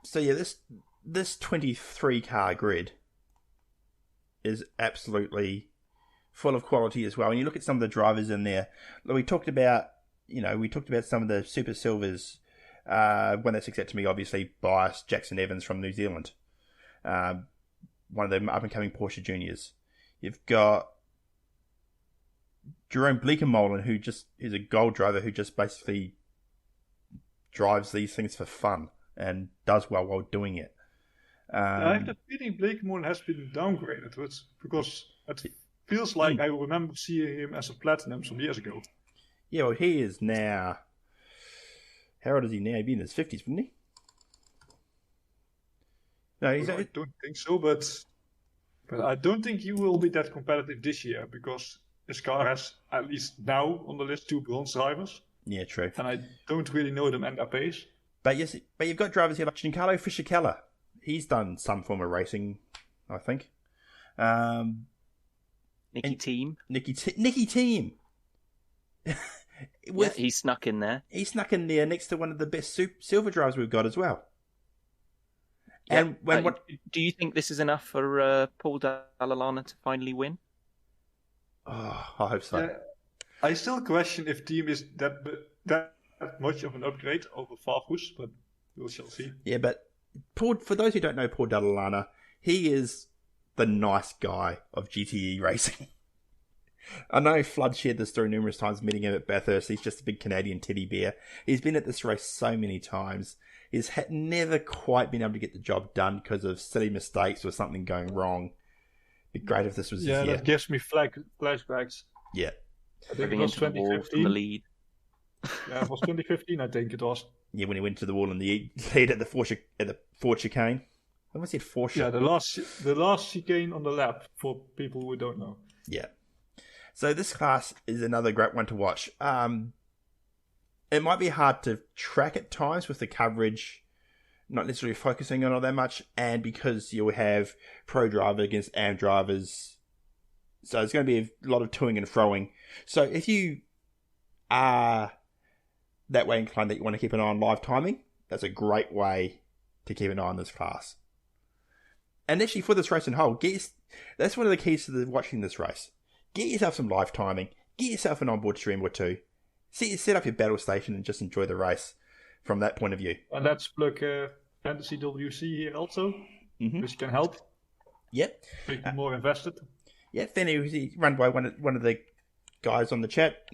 So yeah, this 23 car grid is absolutely full of quality as well. And you look at some of the drivers in there. We talked about some of the Super Silvers. When that sticks out to me, obviously, biased Jackson Evans from New Zealand. One of the up-and-coming Porsche juniors. You've got Jerome Bleekemolen, who is a gold driver who just basically drives these things for fun and does well while doing it. I have the feeling Bleekemolen has been downgraded, because it feels like I remember seeing him as a platinum some years ago. Yeah, well, he is now... How old is he now? He'd be in his 50s, wouldn't he? No, I don't think so, but I don't think he will be that competitive this year, because his car has, at least now on the list, 2 bronze drivers. Yeah, true. And I don't really know them at that pace. But you've got drivers here like Giancarlo Fisichella. He's done some form of racing, I think. Nicky Team. Nicky Team. He snuck in there. He snuck in there next to one of the best silver drivers we've got as well. Yeah. And do you think this is enough for Paul Dallalana to finally win? Oh, I hope so. Yeah, I still question if Team is that much of an upgrade over Farfus, but we shall see. Yeah, but Paul, for those who don't know Paul Dallalana, he is the nice guy of GTE racing. I know Flood shared this story numerous times, meeting him at Bathurst. He's just a big Canadian teddy bear. He's been at this race so many times. He's never quite been able to get the job done because of silly mistakes or something going wrong. It'd be great if this was his year. Yeah, that gives me flashbacks. Yeah. I think it was 2015. From the lead. Yeah, it was 2015, I think it was. Yeah, when he went to the wall in the lead at the Ford chicane. I almost said Porsche. Yeah, the last chicane on the lap, for people who don't know. Yeah. So this class is another great one to watch. It might be hard to track at times with the coverage not necessarily focusing on all that much, and because you'll have pro driver against AM drivers, so it's going to be a lot of toing and froing. So if you are that way inclined that you want to keep an eye on live timing, that's a great way to keep an eye on this class. And actually, for this race and whole, that's one of the keys to watching this race. Get yourself some live timing. Get yourself an onboard stream or two. Set up your battle station and just enjoy the race from that point of view. And let's plug Fantasy WC here also, which can help. Yep. Make you more invested. Yeah, Fanny, run by one of the guys on the chat,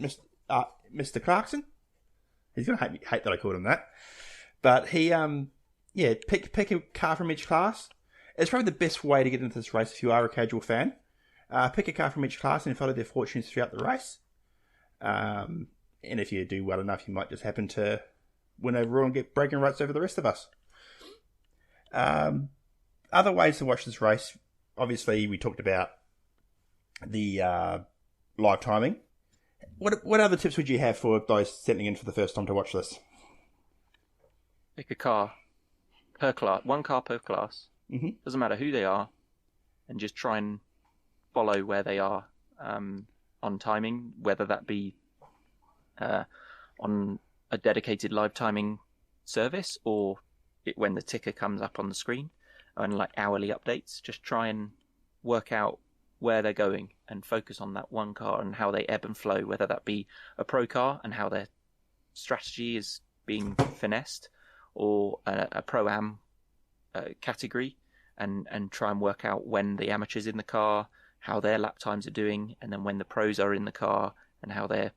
Mr. Clarkson. He's going to hate that I called him that. But he, pick a car from each class. It's probably the best way to get into this race if you are a casual fan. Pick a car from each class and follow their fortunes throughout the race. And if you do well enough, you might just happen to win overall and get bragging rights over the rest of us. Other ways to watch this race, obviously we talked about the live timing. What other tips would you have for those settling in for the first time to watch this? Pick a car per class, one car per class. Mm-hmm. Doesn't matter who they are, and just try and follow where they are on timing, whether that be on a dedicated live timing service or when the ticker comes up on the screen, and like hourly updates. Just try and work out where they're going and focus on that one car and how they ebb and flow, whether that be a pro car and how their strategy is being finessed, or a pro-am category, and try and work out when the amateurs in the car, how their lap times are doing, and then when the pros are in the car and how they're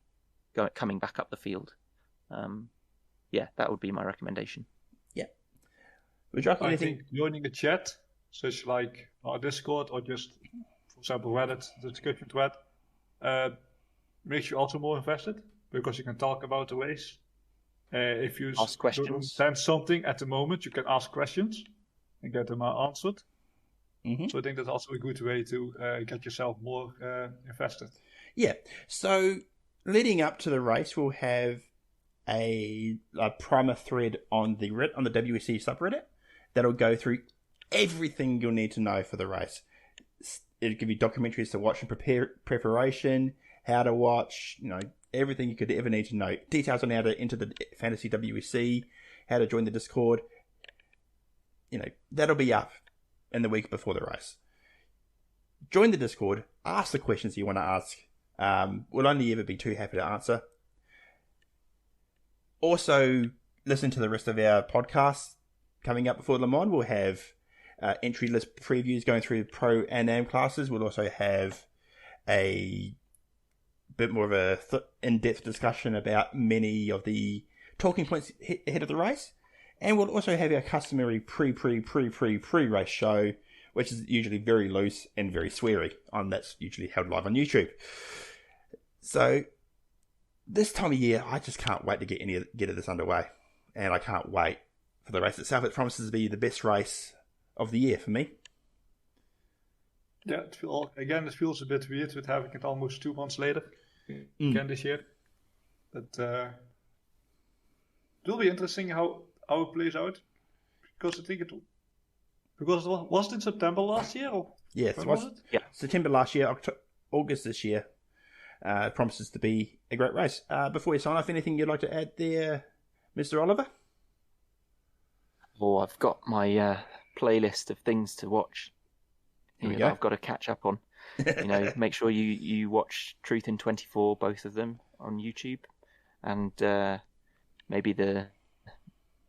coming back up the field. That would be my recommendation. Yeah. Would you I think joining a chat, such like our Discord or just, for example, Reddit, the discussion thread, makes you also more invested because you can talk about the race. If you ask questions, don't understand something at the moment, you can ask questions and get them answered. Mm-hmm. So I think that's also a good way to get yourself more invested. Yeah. So leading up to the race, we'll have a primer thread on the WEC subreddit that'll go through everything you'll need to know for the race. It'll give you documentaries to watch and preparation, how to watch, everything you could ever need to know. Details on how to enter the Fantasy WEC, how to join the Discord. That'll be up in the week before the race. Join the Discord, ask the questions you want to ask. We'll only ever be too happy to answer. Also, listen to the rest of our podcasts coming up before Le Mans. We'll have entry list previews going through Pro and Am classes. We'll also have a bit more of a in-depth discussion about many of the talking points ahead of the race. And we'll also have our customary pre-race show, which is usually very loose and very sweary. That's usually held live on YouTube. So this time of year, I just can't wait to get this underway. And I can't wait for the race itself. It promises to be the best race of the year for me. Yeah, it feels a bit weird with having it almost 2 months later again this year. But it will be interesting how it plays out, because I think was it in September last year? Or yes, it was. Yeah, September last year, August this year. It promises to be a great race. Before you sign off, anything you'd like to add there, Mr. Oliver? Oh, I've got my playlist of things to watch. I've got to catch up on. Make sure you watch Truth in 24, both of them on YouTube, and maybe the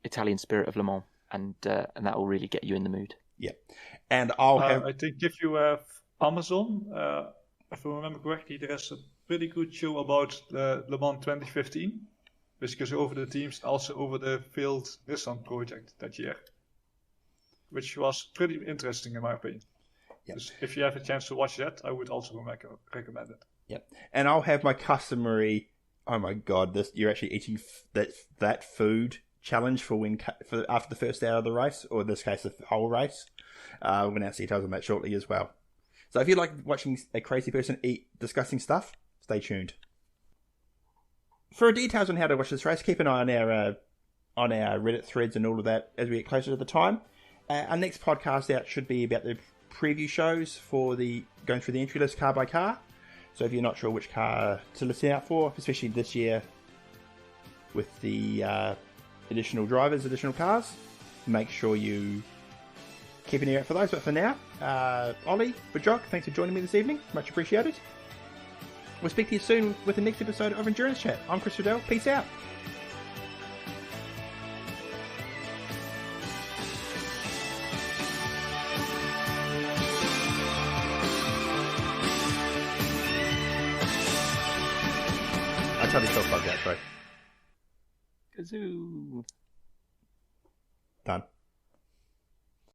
Italian Spirit of Le Mans, and that will really get you in the mood. Yeah, and I think if you have Amazon, if I remember correctly, there is a pretty good show about the Le Mans 2015, which goes over the teams, also over the failed Nissan project that year, which was pretty interesting in my opinion. Yep. So if you have a chance to watch that, I would also recommend it. Yep. And I'll have my customary, oh my god, you're actually eating that food challenge for after the first hour of the race, or in this case, the whole race. We're going to have details on that shortly as well. So if you like watching a crazy person eat disgusting stuff, stay tuned. For details on how to watch this race, keep an eye on our Reddit threads and all of that as we get closer to the time. Our next podcast out should be about the preview shows for going through the entry list car by car. So if you're not sure which car to listen out for, especially this year with the additional drivers, additional cars, make sure you keep an ear out for those. But for now, Ollie, Buxoq, thanks for joining me this evening. Much appreciated. We'll speak to you soon with the next episode of Endurance Chat. I'm Chris Riddell. Peace out. I totally felt like that, bro. Kazoo. Done.